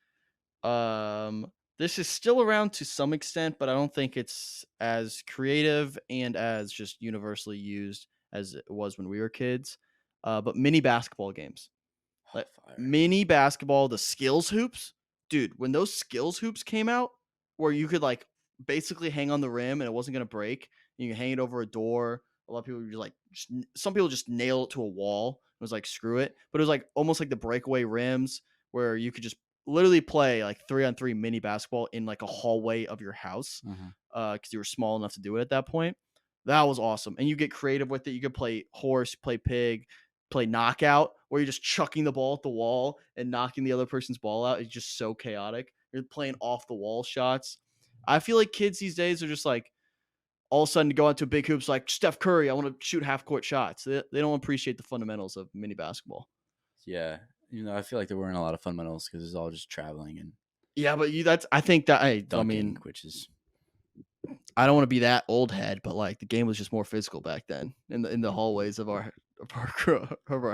Speaker 1: This is still around to some extent, but I don't think it's as creative and as just universally used as it was when we were kids. But mini basketball games. Like mini basketball, the skills hoops. Dude, when those skills hoops came out, where you could like basically hang on the rim and it wasn't gonna break, you can hang it over a door. A lot of people just like some people just nail it to a wall. It was like screw it. But it was like almost like the breakaway rims where you could just literally play like 3-on-3 mini basketball in like a hallway of your house. Because you were small enough to do it at that point. That was awesome. And you get creative with it. You could play horse, play pig, play knockout, where you're just chucking the ball at the wall and knocking the other person's ball out. It's just so chaotic. You're playing off the wall shots. I feel like kids these days are just like all of a sudden go out to big hoops like Steph Curry. I want to shoot half court shots. They don't appreciate the fundamentals of mini basketball.
Speaker 2: Yeah, You know, I feel like there weren't a lot of fundamentals because it's all just traveling and
Speaker 1: Yeah, but I think that I
Speaker 2: dunking,
Speaker 1: mean,
Speaker 2: which is
Speaker 1: I don't want to be that old head, but like the game was just more physical back then in the hallways of our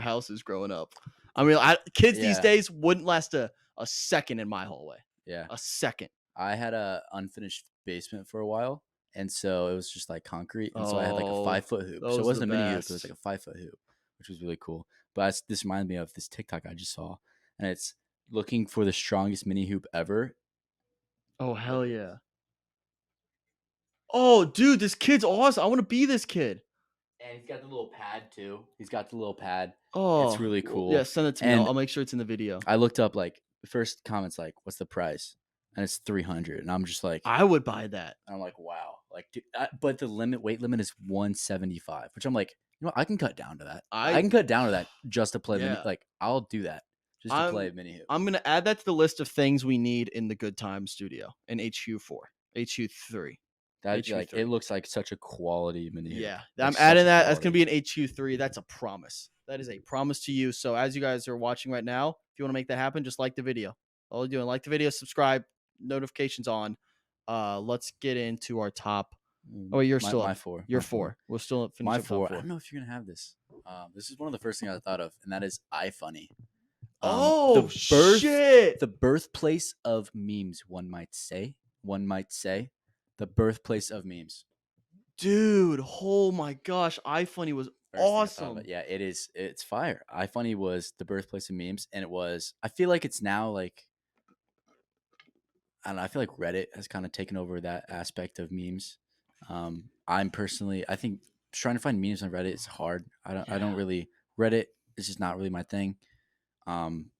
Speaker 1: houses growing up. I mean, kids these
Speaker 2: yeah,
Speaker 1: days wouldn't last a second in my hallway.
Speaker 2: yeah.
Speaker 1: A second.
Speaker 2: I had a unfinished basement for a while, and so it was just like concrete, and so I had like a
Speaker 1: Oh,
Speaker 2: 5 foot hoop. So it
Speaker 1: those are the
Speaker 2: wasn't a mini hoop; it was
Speaker 1: best.
Speaker 2: like a 5 foot hoop, which was really cool. But this reminded me of this TikTok I just saw, and it's looking for the strongest mini hoop ever.
Speaker 1: Oh hell yeah. Oh, dude, this kid's awesome. I want to be this kid.
Speaker 2: And he's got the little pad too. He's got the little pad. It's
Speaker 1: Oh,
Speaker 2: really
Speaker 1: well, yeah,
Speaker 2: cool.
Speaker 1: send it to me.
Speaker 2: And
Speaker 1: I'll make sure it's in the video.
Speaker 2: I looked up like the first comments like, "What's the price?" And it's 300, and I'm just like,
Speaker 1: I would buy that.
Speaker 2: I'm like, wow, like, dude, but the weight limit is 175, which I'm like, you know, I can cut down to that. I
Speaker 1: I
Speaker 2: can cut down to that just to play mini.
Speaker 1: yeah.
Speaker 2: Like, I'll do that just to play
Speaker 1: I'm
Speaker 2: mini hoop.
Speaker 1: I'm gonna add that to the list of things we need in the Good Time Studio in HQ4, HQ3,
Speaker 2: That like, it
Speaker 1: HQ3.
Speaker 2: looks like such a quality mini hoop,
Speaker 1: Yeah,
Speaker 2: like
Speaker 1: I'm
Speaker 2: such
Speaker 1: adding
Speaker 2: a
Speaker 1: that. That's gonna
Speaker 2: quality.
Speaker 1: be an HQ3. That's a promise. That is a promise to you. So as you guys are watching right now, if you want to make that happen, just like the video. All you're doing, like the video, subscribe, notifications on. Let's get into our top. Oh, wait, you're
Speaker 2: My
Speaker 1: still up.
Speaker 2: my four,
Speaker 1: You're four. We'll still finish
Speaker 2: my
Speaker 1: up top
Speaker 2: four. I
Speaker 1: four.
Speaker 2: don't know if you're gonna have this. This is one of the first things I thought of, and that is iFunny.
Speaker 1: Oh shit,
Speaker 2: The birthplace of memes. One might say. One might say, the birthplace of memes.
Speaker 1: dude! Oh my gosh, iFunny was
Speaker 2: First thing I thought of it.
Speaker 1: awesome.
Speaker 2: Yeah, it is. It's fire. iFunny was the birthplace of memes, and it was. I feel like it's now like I don't know. I feel like Reddit has kind of taken over that aspect of memes. I'm personally, I think trying to find memes on Reddit is hard. I don't
Speaker 1: Yeah.
Speaker 2: really Reddit is just not really my thing. Um,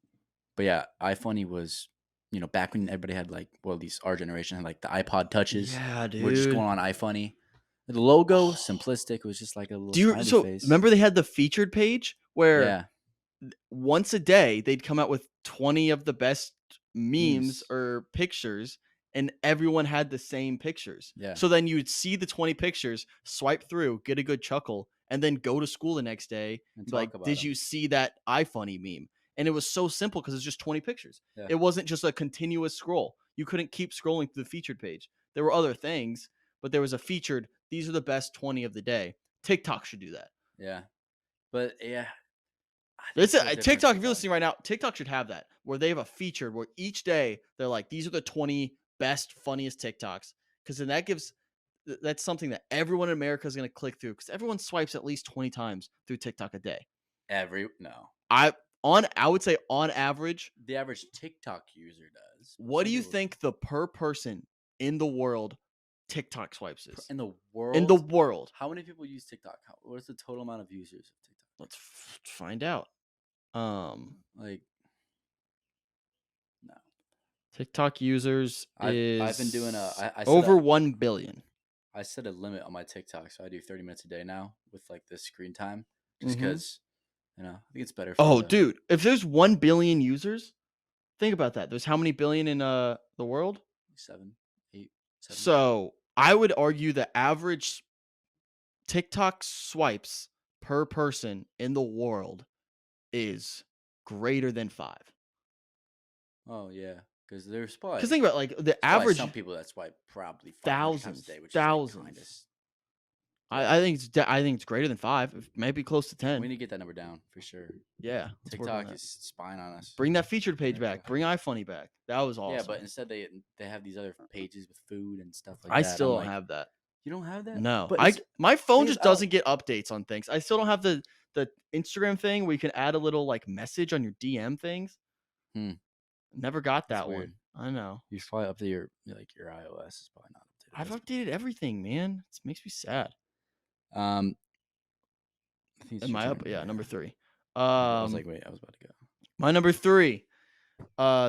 Speaker 2: but yeah, iFunny was, you know, back when everybody had like, well, at least our generation had like the iPod touches.
Speaker 1: Yeah,
Speaker 2: We're just
Speaker 1: dude.
Speaker 2: going on iFunny. The logo, simplistic. It was just like a little
Speaker 1: Do you
Speaker 2: smiley
Speaker 1: so
Speaker 2: face.
Speaker 1: remember they had the featured page where
Speaker 2: Yeah,
Speaker 1: once a day they'd come out with 20 of the best memes
Speaker 2: memes.
Speaker 1: or pictures and everyone had the same pictures.
Speaker 2: Yeah,
Speaker 1: So then you'd see the 20 pictures, swipe through, get a good chuckle, and then go to school the next day
Speaker 2: and
Speaker 1: and be like,
Speaker 2: talk about
Speaker 1: "Did
Speaker 2: them.
Speaker 1: you see that iFunny meme?" And it was so simple because it's just 20 pictures.
Speaker 2: Yeah,
Speaker 1: It wasn't just a continuous scroll. You couldn't keep scrolling through the featured page. There were other things, but there was a featured, these are the best 20 of the day. TikTok should do that.
Speaker 2: yeah. But yeah, there's
Speaker 1: It's
Speaker 2: still a
Speaker 1: a
Speaker 2: difference
Speaker 1: TikTok.
Speaker 2: with
Speaker 1: If you're
Speaker 2: like
Speaker 1: listening right now, TikTok should have that where they have a featured where each day they're like, these are the 20 best, funniest TikToks. Because then that gives that's something that everyone in America is going to click through because everyone swipes at least 20 times through TikTok a day.
Speaker 2: every no.
Speaker 1: I would say on average,
Speaker 2: The average TikTok user does. But
Speaker 1: what do
Speaker 2: some
Speaker 1: you
Speaker 2: people
Speaker 1: think the per person in the world TikTok swipes is?
Speaker 2: in the
Speaker 1: In the
Speaker 2: world,
Speaker 1: world.
Speaker 2: how many people use TikTok? What is the total amount of users of TikTok?
Speaker 1: Let's find out.
Speaker 2: Like no.
Speaker 1: TikTok users
Speaker 2: I've been doing
Speaker 1: is
Speaker 2: I set
Speaker 1: over
Speaker 2: a
Speaker 1: 1 billion.
Speaker 2: I set a limit on my TikTok, so I do 30 minutes a day now with like the screen time, just
Speaker 1: Mhm.
Speaker 2: because you know I think it's better for
Speaker 1: Oh,
Speaker 2: the
Speaker 1: dude, if there's 1 billion users, think about that. There's how many billion in the world?
Speaker 2: 7, 8, 7.
Speaker 1: So, I would argue the average TikTok swipes per person in the world is greater than 5.
Speaker 2: Oh yeah, because
Speaker 1: Cuz think about like the
Speaker 2: there's probably some
Speaker 1: average
Speaker 2: people that swipe probably 500 times a
Speaker 1: thousands,
Speaker 2: day, which is like kind of
Speaker 1: thousands.
Speaker 2: yeah.
Speaker 1: I think it's greater than 5, maybe close to
Speaker 2: We
Speaker 1: 10.
Speaker 2: need to get that number down for sure.
Speaker 1: Yeah, let's work on
Speaker 2: TikTok
Speaker 1: that.
Speaker 2: is spying on us.
Speaker 1: Bring that featured page
Speaker 2: America.
Speaker 1: back. Bring iFunny back. That was
Speaker 2: Yeah, but
Speaker 1: awesome.
Speaker 2: instead they have these other pages with food and stuff like
Speaker 1: I
Speaker 2: that. I'm
Speaker 1: still don't
Speaker 2: like,
Speaker 1: have that.
Speaker 2: you don't have that?
Speaker 1: No,
Speaker 2: But it's
Speaker 1: my
Speaker 2: the
Speaker 1: phone
Speaker 2: thing is,
Speaker 1: just
Speaker 2: I don't.
Speaker 1: doesn't get updates on things. I still don't have the Instagram thing where you can add a little like message on your DM things.
Speaker 2: Hmm,
Speaker 1: Never got
Speaker 2: that's
Speaker 1: that one.
Speaker 2: weird.
Speaker 1: I know.
Speaker 2: You should probably update your iOS is probably not
Speaker 1: I've
Speaker 2: updated.
Speaker 1: updated everything, man. It makes me sad.
Speaker 2: Um, I think it's
Speaker 1: Am
Speaker 2: your
Speaker 1: I up?
Speaker 2: turn.
Speaker 1: Yeah,
Speaker 2: Yeah.
Speaker 1: number 3.
Speaker 2: I was like, wait, I was about to go.
Speaker 1: My number 3.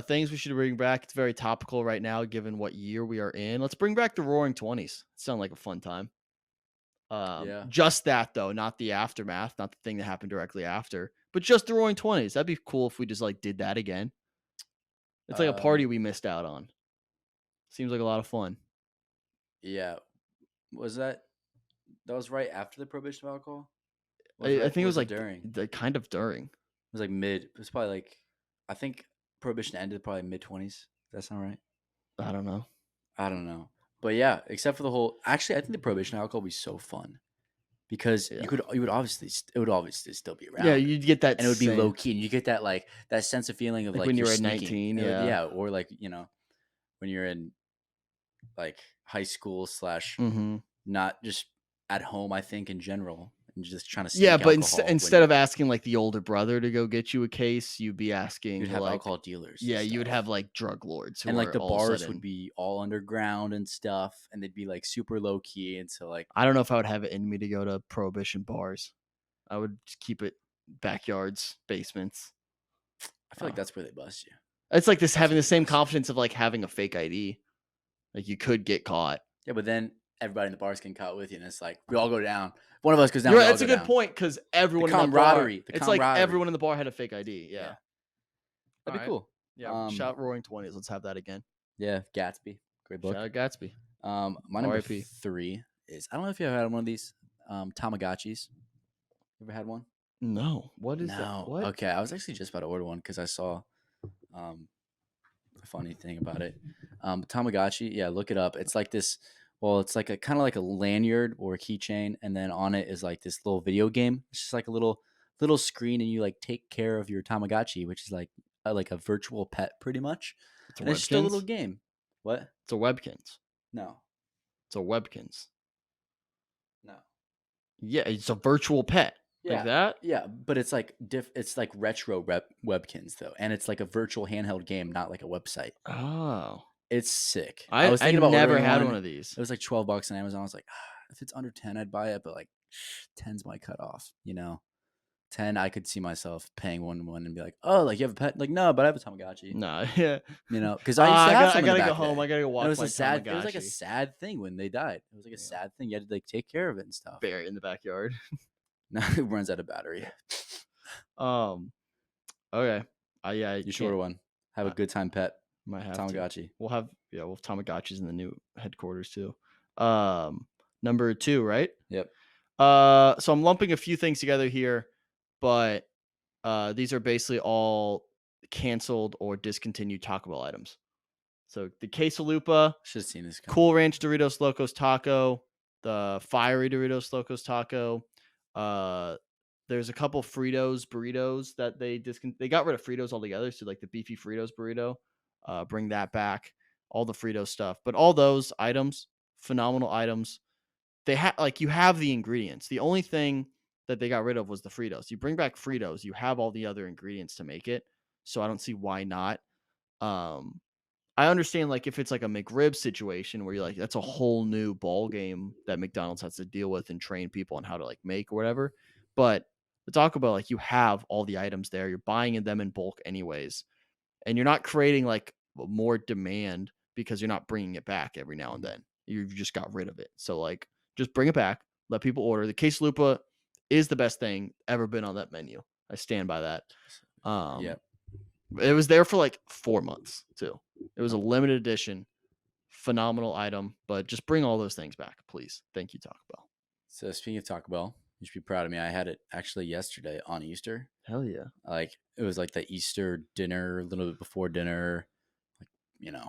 Speaker 1: Things we should bring back. It's very topical right now, given what year we are in. Let's bring back the Roaring Twenties. Sound like a fun time.
Speaker 2: Yeah.
Speaker 1: Just that though, not the aftermath, not the thing that happened directly after, but just the Roaring Twenties. That'd be cool if we just like did that again. It's like a party
Speaker 2: Um,
Speaker 1: we missed out on. Seems like a lot of fun.
Speaker 2: yeah. Was that was right after the prohibition of alcohol?
Speaker 1: I think it was
Speaker 2: Was it
Speaker 1: like
Speaker 2: during? It
Speaker 1: the kind of during.
Speaker 2: was like mid. It was probably like I think Prohibition ended probably mid-20s. That sound right?
Speaker 1: I don't know.
Speaker 2: I don't know. But yeah, except for the whole. Actually, I think the Prohibition alcohol would be so fun because
Speaker 1: Yeah.
Speaker 2: you would obviously it would obviously still be
Speaker 1: Yeah,
Speaker 2: around,
Speaker 1: you'd get that
Speaker 2: and it would be low
Speaker 1: scent.
Speaker 2: key, and you get that like that sense of feeling of
Speaker 1: Like
Speaker 2: like
Speaker 1: when you
Speaker 2: you're
Speaker 1: were at
Speaker 2: sneaking.
Speaker 1: 19,
Speaker 2: It would,
Speaker 1: yeah.
Speaker 2: yeah, or like when you're in like high school slash
Speaker 1: Mhm.
Speaker 2: not just at home. I think in general, and just trying to
Speaker 1: Yeah,
Speaker 2: sneak
Speaker 1: but
Speaker 2: alcohol when
Speaker 1: instead of asking, like, the older brother to go get you a case, you'd be asking
Speaker 2: you'd
Speaker 1: the,
Speaker 2: have
Speaker 1: like
Speaker 2: alcohol dealers and
Speaker 1: yeah, you would have,
Speaker 2: stuff.
Speaker 1: like, drug lords who
Speaker 2: And like
Speaker 1: are
Speaker 2: the
Speaker 1: all of a
Speaker 2: bars would
Speaker 1: sudden
Speaker 2: be all underground and stuff, and they'd be like super low key. And so like
Speaker 1: I don't know if I would have it in me to go to prohibition bars. I would just keep it backyards, basements.
Speaker 2: I feel like
Speaker 1: Uh,
Speaker 2: that's where they bust you.
Speaker 1: it's like this
Speaker 2: That's
Speaker 1: having
Speaker 2: where
Speaker 1: the
Speaker 2: they
Speaker 1: same
Speaker 2: bust you.
Speaker 1: confidence of, like, having a fake ID. Like, you could get caught.
Speaker 2: Yeah, but then everybody in the bars can caught with you, and it's like we all go down. If one of us goes down,
Speaker 1: You're
Speaker 2: we
Speaker 1: right,
Speaker 2: all
Speaker 1: it's a
Speaker 2: go
Speaker 1: good
Speaker 2: down.
Speaker 1: point because
Speaker 2: The
Speaker 1: everyone in that bar
Speaker 2: camaraderie, the
Speaker 1: it's like
Speaker 2: camaraderie.
Speaker 1: everyone in the bar had a fake ID, yeah.
Speaker 2: Yeah, that'd be
Speaker 1: Alright.
Speaker 2: cool.
Speaker 1: Yeah, shout Roaring '20s, let's have that again.
Speaker 2: Yeah, Gatsby, great book.
Speaker 1: Shout out Gatsby.
Speaker 2: My number
Speaker 1: R.I.P.
Speaker 2: 3 is I don't know if you ever had one of these Tamagotchis. You ever had one?
Speaker 1: No, what is that?
Speaker 2: No.
Speaker 1: What?
Speaker 2: Okay, I was actually just about to order one because I saw um, a funny thing about it. Tamagotchi, yeah, look it up. It's like this. Well, it's like a kind of like a lanyard or a keychain, and then on it is like this little video game. It's just like a little screen, and you like take care of your Tamagotchi, which is like a virtual pet, pretty much.
Speaker 1: It's a
Speaker 2: And it's just a little
Speaker 1: Webkins?
Speaker 2: game. What?
Speaker 1: It's a Webkins.
Speaker 2: No,
Speaker 1: It's a Webkins.
Speaker 2: no.
Speaker 1: Yeah, it's a virtual pet. Like
Speaker 2: Yeah,
Speaker 1: that?
Speaker 2: yeah, but it's like it's like retro Webkins though, and it's like a virtual handheld game, not like a website.
Speaker 1: Oh.
Speaker 2: It's sick. I
Speaker 1: I
Speaker 2: was
Speaker 1: I
Speaker 2: thinking about
Speaker 1: never
Speaker 2: ordering
Speaker 1: had
Speaker 2: one.
Speaker 1: one of these.
Speaker 2: It was like $12 on Amazon. I was like, if it's under 10, I'd buy it, but like 10's my cutoff. 10, I could see myself paying one and be like, oh, like you have a pet? Like no, but I have a Tamagotchi.
Speaker 1: No, yeah.
Speaker 2: Because I used to have
Speaker 1: I
Speaker 2: some in the
Speaker 1: gotta go
Speaker 2: back
Speaker 1: home.
Speaker 2: day.
Speaker 1: I gotta go
Speaker 2: And it
Speaker 1: walk
Speaker 2: was
Speaker 1: my
Speaker 2: a sad. It was like a
Speaker 1: Tamagotchi.
Speaker 2: sad thing when they died. It was like a
Speaker 1: Yeah.
Speaker 2: sad thing. You had to like take care of it and stuff.
Speaker 1: Bury it in the backyard.
Speaker 2: Now it runs out of battery.
Speaker 1: Um. Okay. Yeah. I
Speaker 2: You should
Speaker 1: can't.
Speaker 2: order one. Have a good time, pet.
Speaker 1: Might have to.
Speaker 2: Tamagotchi.
Speaker 1: We'll have Tamagotchis in the new headquarters too. Number 2, right?
Speaker 2: Yep.
Speaker 1: So I'm lumping a few things together here, but these are basically all canceled or discontinued Taco Bell items. So the quesalupa,
Speaker 2: Should have seen this coming.
Speaker 1: Cool Ranch Doritos Locos Taco, the Fiery Doritos Locos Taco. There's a couple Fritos burritos that they got rid of Fritos altogether. So like the beefy Fritos burrito, bring that back. All the Fritos stuff, but all those items, phenomenal items. They have you have the ingredients. The only thing that they got rid of was the Fritos. You bring back Fritos, you have all the other ingredients to make it. So I don't see why not. Um, I understand like if it's like a McRib situation where you're like that's a whole new ball game that McDonald's has to deal with and train people on how to like make or whatever. But the Taco Bell, like you have all the items there. You're buying them in bulk anyways, and you're not creating like more demand because you're not bringing it back every now and then. You've just got rid of it. So like just bring it back, let people order. The quesalupa is the best thing ever been on that menu. I stand by that.
Speaker 2: Yep.
Speaker 1: It was there for like 4 months too. It was a limited edition, phenomenal item, but just bring all those things back, please. Thank you, Taco Bell.
Speaker 2: So speaking of Taco Bell, you should be proud of me. I had it actually yesterday on Easter.
Speaker 1: Hell yeah.
Speaker 2: Like it was like the Easter dinner, a little bit before dinner, like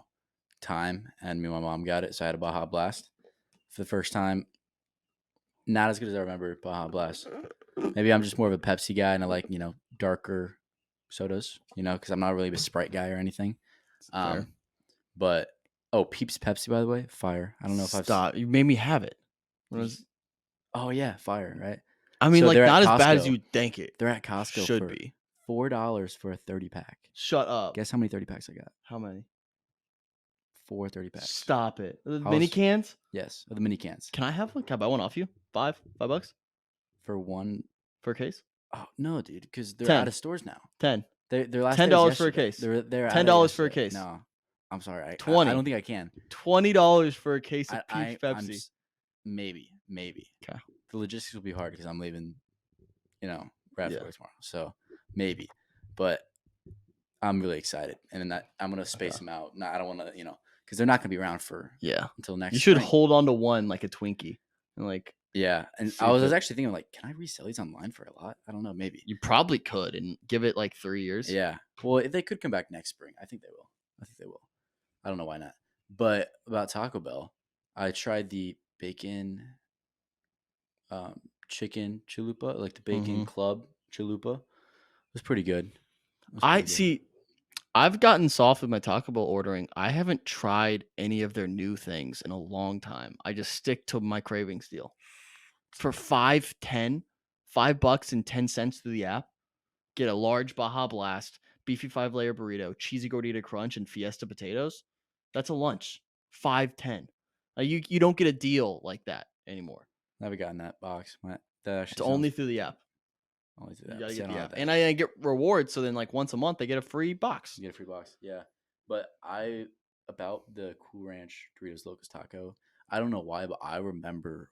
Speaker 2: time, and me and my mom got it. So I had a Baja Blast for the first time. Not as good as I remember Baja Blast. Maybe I'm just more of a Pepsi guy, and I like darker sodas. Because I'm not really a Sprite guy or anything.
Speaker 1: Fair.
Speaker 2: But Peeps Pepsi, by the way, fire. I don't know if
Speaker 1: Stop. You made me have it.
Speaker 2: Oh yeah, fire, right?
Speaker 1: I mean,
Speaker 2: So
Speaker 1: like
Speaker 2: they're at
Speaker 1: not as bad as
Speaker 2: Costco.
Speaker 1: you'd think it.
Speaker 2: They're at Costco
Speaker 1: Should
Speaker 2: for
Speaker 1: be.
Speaker 2: $4 for a 30-pack.
Speaker 1: Shut up.
Speaker 2: Guess how many 30-packs I got?
Speaker 1: How many?
Speaker 2: 4 30-packs.
Speaker 1: Stop it. The
Speaker 2: How
Speaker 1: mini
Speaker 2: else-
Speaker 1: cans?
Speaker 2: Yes, the mini cans.
Speaker 1: Can I have one? Can I buy one off you? $5
Speaker 2: For one.
Speaker 1: for a case?
Speaker 2: Oh no, dude, because they're
Speaker 1: 10.
Speaker 2: out of stores now.
Speaker 1: 10.
Speaker 2: They're last
Speaker 1: $10
Speaker 2: day was
Speaker 1: for a
Speaker 2: yesterday.
Speaker 1: case.
Speaker 2: They're
Speaker 1: $10 for a
Speaker 2: yesterday.
Speaker 1: case.
Speaker 2: No, I'm sorry. I
Speaker 1: 20.
Speaker 2: don't think I can.
Speaker 1: $20 for a case of
Speaker 2: I,
Speaker 1: Peach
Speaker 2: I'm
Speaker 1: Pepsi.
Speaker 2: s- maybe.
Speaker 1: Okay.
Speaker 2: The logistics will be hard because I'm leaving, right
Speaker 1: Yeah.
Speaker 2: after work tomorrow. So maybe, but I'm really excited, and then I'm gonna space them out. No, I don't want to, because they're not gonna be around
Speaker 1: Yeah.
Speaker 2: until next.
Speaker 1: You should
Speaker 2: spring.
Speaker 1: hold on to one like a Twinkie. And like
Speaker 2: Yeah, and I
Speaker 1: freak
Speaker 2: was
Speaker 1: it.
Speaker 2: actually thinking like, can I resell these online for a lot? I don't know, maybe.
Speaker 1: you probably could and give it like 3 years.
Speaker 2: Yeah, Well, if they could come back next spring, I think they will. I think they will. I don't know why not. But about Taco Bell, I tried the bacon chicken chalupa, like the bacon
Speaker 1: Hmm.
Speaker 2: club chalupa. It was pretty good. It was
Speaker 1: I
Speaker 2: pretty good.
Speaker 1: see. I've gotten soft with my Taco Bell ordering. I haven't tried any of their new things in a long time. I just stick to my cravings deal. For 5 bucks and 10 cents through the app, get a large Baja Blast, beefy 5-layer burrito, cheesy gordita crunch, and Fiesta potatoes. That's a lunch. 5.10. You don't get a deal like that anymore.
Speaker 2: I haven't gotten that box. That
Speaker 1: It's
Speaker 2: actually
Speaker 1: only
Speaker 2: sounds
Speaker 1: through the app.
Speaker 2: only through
Speaker 1: You
Speaker 2: that.
Speaker 1: gotta
Speaker 2: See, I
Speaker 1: get
Speaker 2: don't
Speaker 1: the
Speaker 2: have
Speaker 1: app,
Speaker 2: that.
Speaker 1: and I get rewards. So then, like once a month, I get a free box.
Speaker 2: You get a free box. Yeah. But I about the Cool Ranch Doritos Locust Taco. I don't know why, but I remember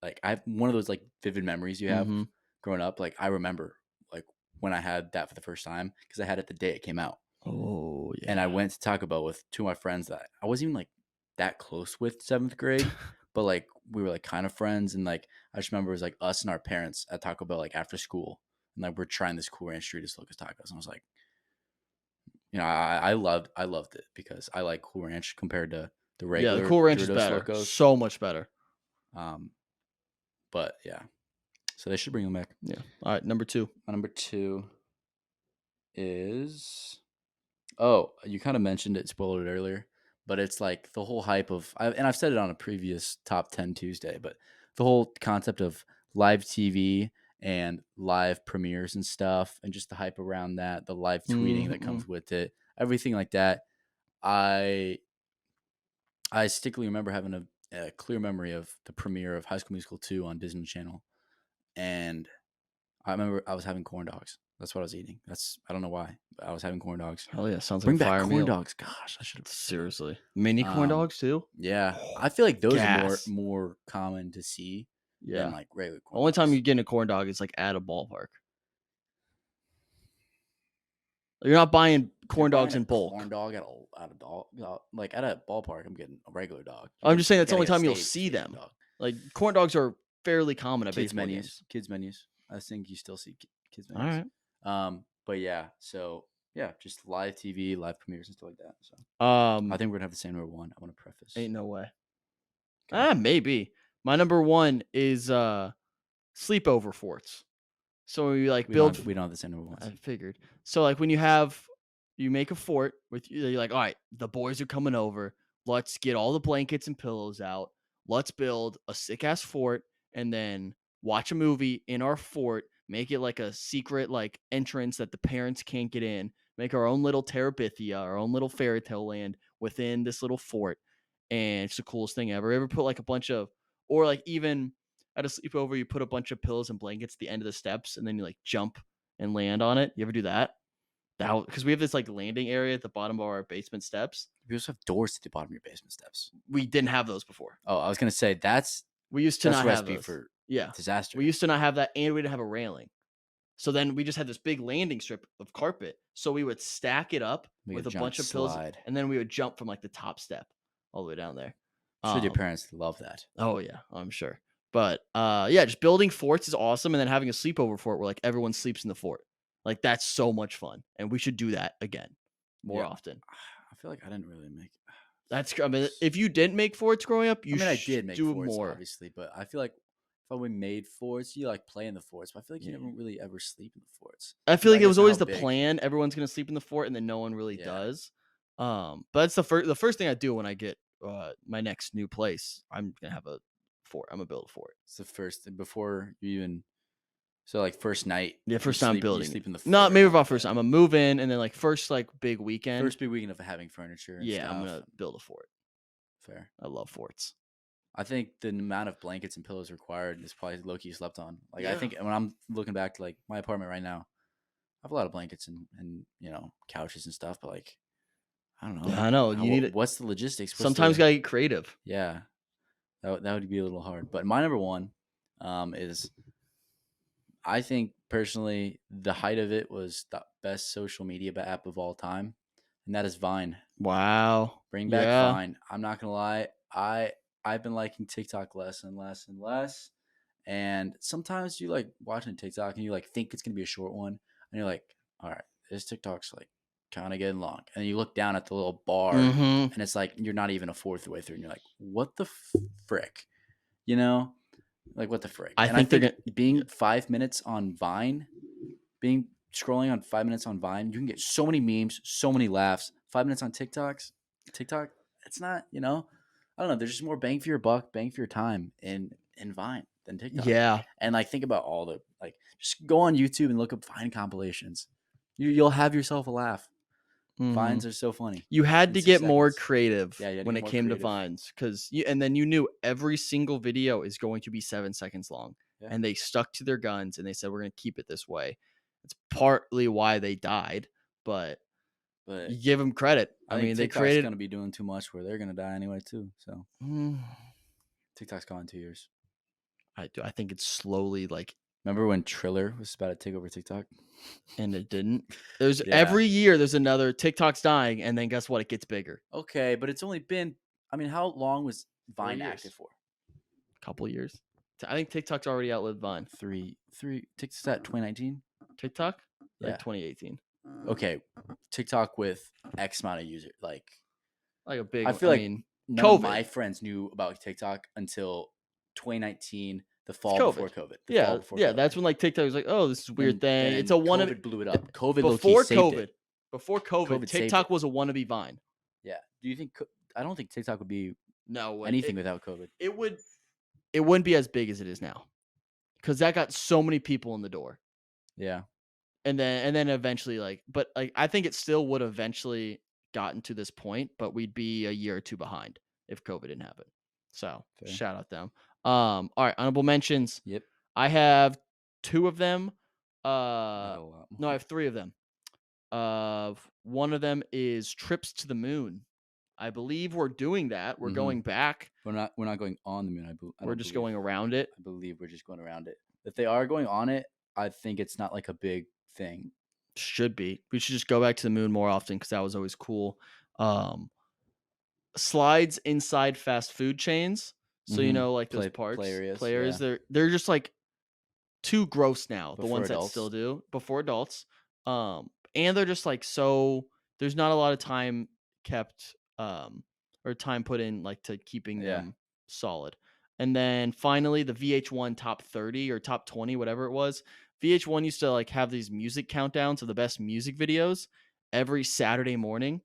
Speaker 2: like I have one of those like vivid memories you have
Speaker 1: Mm-hmm.
Speaker 2: growing up. Like I remember like when I had that for the first time because I had it the day it came out.
Speaker 1: Oh
Speaker 2: And I
Speaker 1: yeah.
Speaker 2: went to Taco Bell with two of my friends that I wasn't even like that close with seventh grade, but like we were like kind of friends. And like I just remember it was like us and our parents at Taco Bell like after school, and like we're trying this Cool Ranch Doritos Locust Tacos. And I was like, I loved it because I like Cool Ranch compared to the
Speaker 1: Yeah, the
Speaker 2: regular
Speaker 1: Cool Ranch is
Speaker 2: Doritos
Speaker 1: better.
Speaker 2: Locos.
Speaker 1: So much better.
Speaker 2: Um, but yeah, so they should bring them back.
Speaker 1: Yeah. All right, number 2.
Speaker 2: My number two is oh, you kind of mentioned it, spoiled it earlier, but it's like the whole hype of, and I've said it on a previous top 10 Tuesday, but the whole concept of live TV and live premieres and stuff, and just the hype around that, the live tweeting that
Speaker 1: Mm-hmm.
Speaker 2: comes with it, everything like that. I I stickly remember having a clear memory of the premiere of High School Musical 2 on Disney Channel, and I remember I was having corn dogs. That's what I was eating. I don't know why, but I was having corn dogs.
Speaker 1: Hell yeah, sounds like a
Speaker 2: Bring back
Speaker 1: fire
Speaker 2: corn
Speaker 1: meal.
Speaker 2: dogs. Gosh, I should have said that.
Speaker 1: Seriously. Mini corn dogs too?
Speaker 2: Yeah,
Speaker 1: Oh,
Speaker 2: I feel like those are more
Speaker 1: gas.
Speaker 2: more common to see than
Speaker 1: Yeah.
Speaker 2: like regular corn
Speaker 1: Only time
Speaker 2: dogs.
Speaker 1: you get a corn dog is like at a ballpark. You're not buying
Speaker 2: If you're
Speaker 1: corn
Speaker 2: buying
Speaker 1: dogs
Speaker 2: a
Speaker 1: in
Speaker 2: corn
Speaker 1: bulk.
Speaker 2: dog at a dog, like at a ballpark, I'm getting a regular dog.
Speaker 1: I'm just saying
Speaker 2: You
Speaker 1: that's the
Speaker 2: gotta
Speaker 1: only
Speaker 2: get a
Speaker 1: time you'll
Speaker 2: stage
Speaker 1: see
Speaker 2: stadium
Speaker 1: them.
Speaker 2: dog.
Speaker 1: Like corn dogs are fairly common at
Speaker 2: Kids
Speaker 1: baseball
Speaker 2: menus,
Speaker 1: games.
Speaker 2: kids menus. I think you still see kids
Speaker 1: All
Speaker 2: menus.
Speaker 1: right.
Speaker 2: But yeah, so yeah, just live TV, live premieres and stuff like that. So I
Speaker 1: Um,
Speaker 2: think we're gonna have the same number one. I want to preface.
Speaker 1: ain't no way.
Speaker 2: Okay,
Speaker 1: Maybe. My number 1 is sleepover forts. So we like build.
Speaker 2: we don't have the same number
Speaker 1: I
Speaker 2: ones.
Speaker 1: figured. So like when you make a fort with you're like, all right, the boys are coming over. Let's get all the blankets and pillows out. Let's build a sick ass fort and then watch a movie in our fort. Make it like a secret like entrance that the parents can't get in. Make our own little Terabithia, our own little fairy tale land within this little fort. And it's the coolest thing ever. Ever put like a bunch of, or like even at a sleepover, you put a bunch of pillows and blankets at the end of the steps and then you like jump and land on it. You ever do that? That because we have this like landing area at the bottom of our basement steps.
Speaker 2: We also have doors to the bottom of your basement steps.
Speaker 1: We didn't have those before.
Speaker 2: Oh, I was gonna say
Speaker 1: We used to
Speaker 2: that's
Speaker 1: not
Speaker 2: a
Speaker 1: have
Speaker 2: recipe
Speaker 1: those.
Speaker 2: for
Speaker 1: Yeah.
Speaker 2: disaster.
Speaker 1: We used to not have that and we didn't have a railing. So then we just had this big landing strip of carpet. So we would stack it up
Speaker 2: Make a
Speaker 1: with a
Speaker 2: giant
Speaker 1: bunch of pillows
Speaker 2: slide.
Speaker 1: and then we would jump from like the top step all the way down there.
Speaker 2: I'm sure your parents love that.
Speaker 1: Oh yeah, I'm sure. But yeah, just building forts is awesome and then having a sleepover fort where like everyone sleeps in the fort. Like that's so much fun. And we should do that again more
Speaker 2: Yeah,
Speaker 1: often.
Speaker 2: I feel like I didn't really make.
Speaker 1: I mean, if you didn't make forts growing up,
Speaker 2: I
Speaker 1: you
Speaker 2: mean, I
Speaker 1: should
Speaker 2: did make
Speaker 1: do
Speaker 2: forts,
Speaker 1: more.
Speaker 2: obviously, but I feel like if I made forts, you like play in the forts, but I feel like you
Speaker 1: Yeah.
Speaker 2: never really ever sleep in the forts.
Speaker 1: I
Speaker 2: 'Cause
Speaker 1: feel like it
Speaker 2: guess
Speaker 1: was
Speaker 2: of
Speaker 1: always
Speaker 2: how
Speaker 1: the
Speaker 2: big.
Speaker 1: plan. Everyone's gonna sleep in the fort, and then no one really
Speaker 2: Yeah,
Speaker 1: does. But it's the first thing I do when I get my next new place. I'm gonna have a fort. I'm gonna build a fort.
Speaker 2: it's the first thing before you even. So like first night,
Speaker 1: Yeah,
Speaker 2: you
Speaker 1: first time
Speaker 2: sleep. You
Speaker 1: building it.
Speaker 2: sleep in the
Speaker 1: Not
Speaker 2: fort,
Speaker 1: maybe
Speaker 2: not the
Speaker 1: about first
Speaker 2: bed.
Speaker 1: time. I'm gonna move in, and then like first like big weekend.
Speaker 2: First big weekend of having furniture and
Speaker 1: Yeah, I'm
Speaker 2: stuff.
Speaker 1: gonna build a fort.
Speaker 2: Fair.
Speaker 1: I love forts.
Speaker 2: I think the amount of blankets and pillows required is probably low key slept on. Like I
Speaker 1: Yeah.
Speaker 2: think when I'm looking back to like my apartment right now, I have a lot of blankets and couches and stuff, but like I don't know
Speaker 1: Yeah, I know. You need it.
Speaker 2: what's the logistics. What's
Speaker 1: Sometimes
Speaker 2: the
Speaker 1: gotta get creative.
Speaker 2: yeah that would be a little hard. But my number one is I think personally the height of it was the best social media app of all time, and that is Vine.
Speaker 1: Wow.
Speaker 2: Bring back
Speaker 1: Yeah.
Speaker 2: Vine. I'm not gonna lie, I've been liking TikTok less and less and less. And sometimes you like watching TikTok and you like think it's gonna be a short one, and you're like, all right, this TikTok's like kind of getting long. And you look down at the little bar,
Speaker 1: Mm-hmm.
Speaker 2: and it's like you're not even a fourth way through, and you're like, what the frick, you know? Like what the frick?
Speaker 1: I
Speaker 2: And I
Speaker 1: think they're
Speaker 2: think
Speaker 1: gonna.
Speaker 2: being 5 minutes on Vine, being scrolling on 5 minutes on Vine, you can get so many memes, so many laughs. 5 minutes on TikTok, it's not, I don't know. There's just more bang for your buck, bang for your time in Vine than TikTok.
Speaker 1: Yeah.
Speaker 2: And like think about all the like, just go on YouTube and look up Vine compilations. You'll have yourself a laugh.
Speaker 1: Mm-hmm.
Speaker 2: Vines are so funny.
Speaker 1: You had
Speaker 2: In
Speaker 1: to
Speaker 2: 6
Speaker 1: get more
Speaker 2: seconds.
Speaker 1: creative
Speaker 2: Yeah, you had to
Speaker 1: when
Speaker 2: get
Speaker 1: it
Speaker 2: more
Speaker 1: came to
Speaker 2: creative.
Speaker 1: Vines, and then you knew every single video is going to be 7 seconds long,
Speaker 2: Yeah.
Speaker 1: and they stuck to their guns and they said we're going to keep it this way. It's partly why they died, but
Speaker 2: But
Speaker 1: you give them credit.
Speaker 2: I
Speaker 1: I
Speaker 2: think
Speaker 1: mean, they
Speaker 2: TikTok's
Speaker 1: created.
Speaker 2: gonna be doing too much where they're gonna die anyway too. So
Speaker 1: Mm,
Speaker 2: TikTok's gone in 2 years.
Speaker 1: I think it's slowly like,
Speaker 2: Remember when Triller was about to take over TikTok?
Speaker 1: and it didn't. There's
Speaker 2: Yeah.
Speaker 1: every year there's another TikTok's dying, and then guess what? It gets bigger.
Speaker 2: Okay, but it's only been. I mean, how long was Vine
Speaker 1: years.
Speaker 2: active for?
Speaker 1: Couple years. I think TikTok's already outlived Vine.
Speaker 2: Three. TikTok's at 2019.
Speaker 1: TikTok,
Speaker 2: Yeah.
Speaker 1: like 2018,
Speaker 2: Okay, TikTok with X amount of users. Like,
Speaker 1: like a big.
Speaker 2: I feel like
Speaker 1: mean,
Speaker 2: none of
Speaker 1: COVID.
Speaker 2: my friends knew about TikTok until 2019, the
Speaker 1: It's
Speaker 2: fall
Speaker 1: COVID.
Speaker 2: before COVID.
Speaker 1: Yeah,
Speaker 2: COVID.
Speaker 1: that's when like TikTok was like, oh, this is a weird thing. It's a
Speaker 2: Then
Speaker 1: wannabe.
Speaker 2: COVID blew it up. COVID low-key
Speaker 1: Before
Speaker 2: saved
Speaker 1: COVID,
Speaker 2: it.
Speaker 1: before COVID,
Speaker 2: COVID saved
Speaker 1: TikTok
Speaker 2: it.
Speaker 1: was a wannabe Vine.
Speaker 2: Yeah. Do you think? I don't think TikTok would be
Speaker 1: No,
Speaker 2: anything without COVID.
Speaker 1: It would. It wouldn't be as big as it is now, because that got so many people in the door.
Speaker 2: Yeah.
Speaker 1: And then eventually, like, but like, I think it still would eventually gotten to this point, but we'd be a year or two behind if COVID didn't happen. So
Speaker 2: Fair.
Speaker 1: shout out them. All right, honorable mentions.
Speaker 2: Yep.
Speaker 1: I have 2 of them.
Speaker 2: I have a lot
Speaker 1: No, I
Speaker 2: more.
Speaker 1: have 3 of them. One of them is trips to the moon. I believe we're doing that. We're
Speaker 2: Mhm.
Speaker 1: going back.
Speaker 2: We're not going on the moon.
Speaker 1: We're just going around it.
Speaker 2: I believe we're just going around it. If they are going on it, I think it's not like a big thing.
Speaker 1: Should be. We should just go back to the moon more often because that was always cool. Slides inside fast food chains. So
Speaker 2: Mhm.
Speaker 1: like those
Speaker 2: Play
Speaker 1: parks,
Speaker 2: areas,
Speaker 1: players,
Speaker 2: yeah.
Speaker 1: they're just like too gross now.
Speaker 2: But
Speaker 1: The
Speaker 2: for
Speaker 1: ones that
Speaker 2: adults?
Speaker 1: still do before adults. And they're just like, so there's not a lot of time kept or time put in like to keeping
Speaker 2: Yeah.
Speaker 1: them solid. And then finally the VH1 top 30 or top 20, whatever it was. VH1 used to like have these music countdowns of the best music videos every Saturday morning.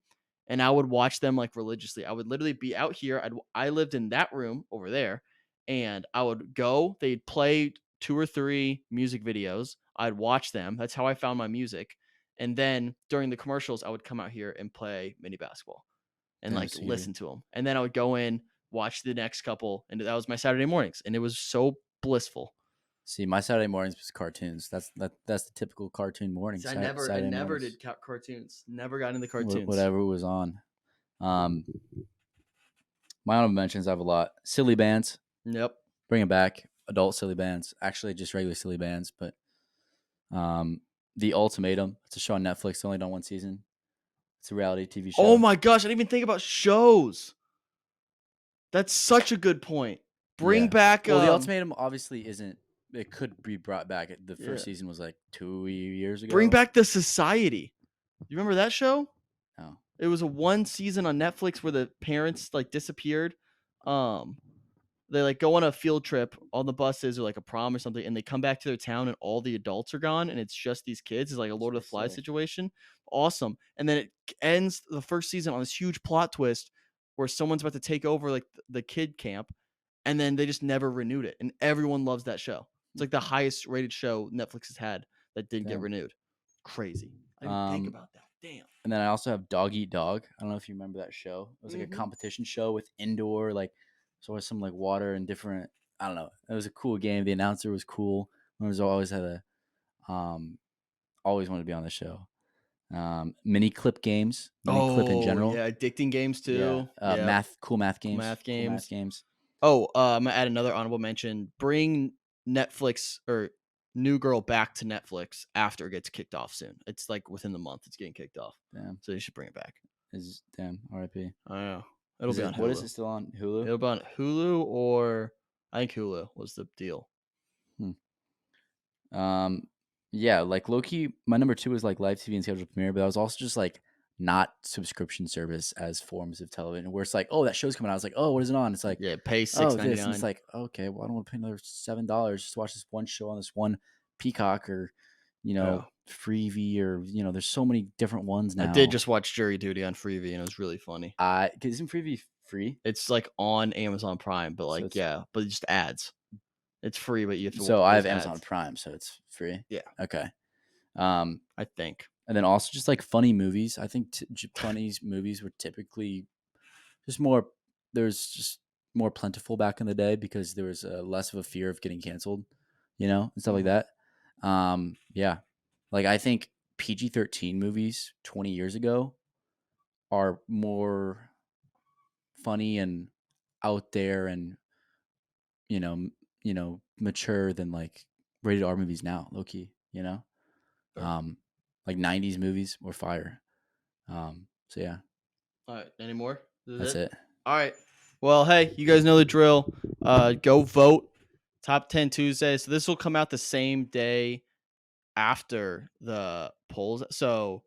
Speaker 1: And I would watch them like religiously. I would literally be out here. I lived in that room over there, and I would go. They'd play 2 or 3 music videos. I'd watch them. That's how I found my music. And then during the commercials, I would come out here and play mini basketball and
Speaker 2: Damn,
Speaker 1: like
Speaker 2: so
Speaker 1: listen to them. And then I would go in, watch the next couple, and that was my Saturday mornings. And it was so blissful.
Speaker 2: See, my Saturday mornings was cartoons. That's the typical cartoon morning.
Speaker 1: I
Speaker 2: Saturday
Speaker 1: never
Speaker 2: mornings.
Speaker 1: did cartoons. Never got into cartoons.
Speaker 2: Whatever was on. My honorable mentions, I have a lot. Silly bands.
Speaker 1: Yep.
Speaker 2: Bring it back. Adult silly bands. Actually, just regular silly bands. But The Ultimatum. It's a show on Netflix. Only done one season. It's a reality TV show.
Speaker 1: Oh my gosh, I didn't even think about shows. That's such a good point. Bring back.
Speaker 2: Well, The Ultimatum obviously isn't. It could be brought back. The first season was like 2 years ago.
Speaker 1: Bring back The Society. You remember that show?
Speaker 2: No.
Speaker 1: It was a 1 season on Netflix where the parents like disappeared. They like go on a field trip on the buses or like a prom or something, and they come back to their town and all the adults are gone, and it's just these kids. It's like a Lord of the Flies situation. Awesome. And then it ends the first season on this huge plot twist where someone's about to take over like the kid camp, and then they just never renewed it, and everyone loves that show. It's like the highest rated show Netflix has had that didn't get renewed. Crazy. I didn't think about that. Damn.
Speaker 2: And then I also have Dog Eat Dog. I don't know if you remember that show. It was like a competition show with indoor, like, so with some like water and different. I don't know. It was a cool game. The announcer was cool. I was always always wanted to be on the show. Mini clip games, clip in general.
Speaker 1: Yeah, addicting games too.
Speaker 2: Yeah. Cool math games.
Speaker 1: Cool math games. Oh, I'm gonna add another honorable mention. Bring Netflix or New Girl back to Netflix after it gets kicked off soon. It's like within the month it's getting kicked off.
Speaker 2: Damn.
Speaker 1: So you should bring it back.
Speaker 2: Damn, RIP.
Speaker 1: I know. It'll be on Hulu.
Speaker 2: What is it still on Hulu?
Speaker 1: It'll be on Hulu, or I think Hulu was the deal.
Speaker 2: Yeah, Yeah, like low key, my number two was like live TV and scheduled premiere, but I was also just like not subscription service as forms of television, where it's like, oh, that show's coming out. I was like, oh, what is it on? It's like,
Speaker 1: Yeah, pay
Speaker 2: oh,
Speaker 1: six ninety
Speaker 2: this, and it's
Speaker 1: nine.
Speaker 2: like, okay, well, I don't want to pay another $7 just to watch this one show on this one Peacock or,
Speaker 1: Yeah.
Speaker 2: Freevee or there's so many different ones
Speaker 1: I did
Speaker 2: now.
Speaker 1: just watch Jury Duty on Freevee, and it was really funny.
Speaker 2: Cause isn't Freevee free?
Speaker 1: It's like on Amazon Prime, but
Speaker 2: So
Speaker 1: like
Speaker 2: it's
Speaker 1: yeah, but it's just ads. It's free, but you have to.
Speaker 2: so I
Speaker 1: There's
Speaker 2: have Amazon
Speaker 1: ads.
Speaker 2: Prime, so it's free.
Speaker 1: Yeah,
Speaker 2: Okay. Um,
Speaker 1: I think.
Speaker 2: and then also just like funny movies. I think funny movies were typically just more. There's just more plentiful back in the day because there was less of a fear of getting canceled, and stuff like
Speaker 1: Mhm.
Speaker 2: that. Yeah, like I think PG-13 movies 20 years ago are more funny and out there and you know mature than like rated R movies now, low key.
Speaker 1: Sure.
Speaker 2: Um, like 90s movies were fire. So yeah,
Speaker 1: All right. Any more? This is
Speaker 2: that's
Speaker 1: it.
Speaker 2: it.
Speaker 1: All right. Well, hey, you guys know the drill. Go vote. Top 10 Tuesday. So this will come out the same day after the polls. So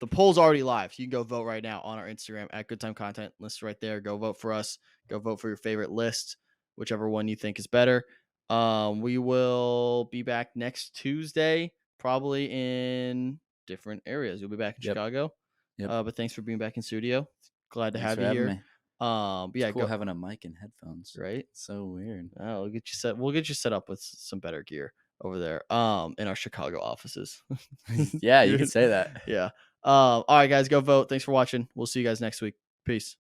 Speaker 1: the poll's already live. So you can go vote right now on our Instagram at Good Time Content. List right there. Go vote for us. Go vote for your favorite list, whichever one you think is better. We will be back next Tuesday, probably in different areas. You'll be back in
Speaker 2: Yep.
Speaker 1: Chicago.
Speaker 2: Yep.
Speaker 1: But thanks for being back in studio. Glad to
Speaker 2: Thanks
Speaker 1: have
Speaker 2: for
Speaker 1: you
Speaker 2: having
Speaker 1: here.
Speaker 2: me.
Speaker 1: But
Speaker 2: It's
Speaker 1: yeah,
Speaker 2: cool
Speaker 1: go
Speaker 2: having a mic and headphones.
Speaker 1: right.
Speaker 2: It's so weird.
Speaker 1: We'll get you set. We'll get you set up with some better gear over there. In our Chicago offices.
Speaker 2: Yeah, you could
Speaker 1: Dude.
Speaker 2: say that.
Speaker 1: Yeah. All right, guys, go vote. Thanks for watching. We'll see you guys next week. Peace.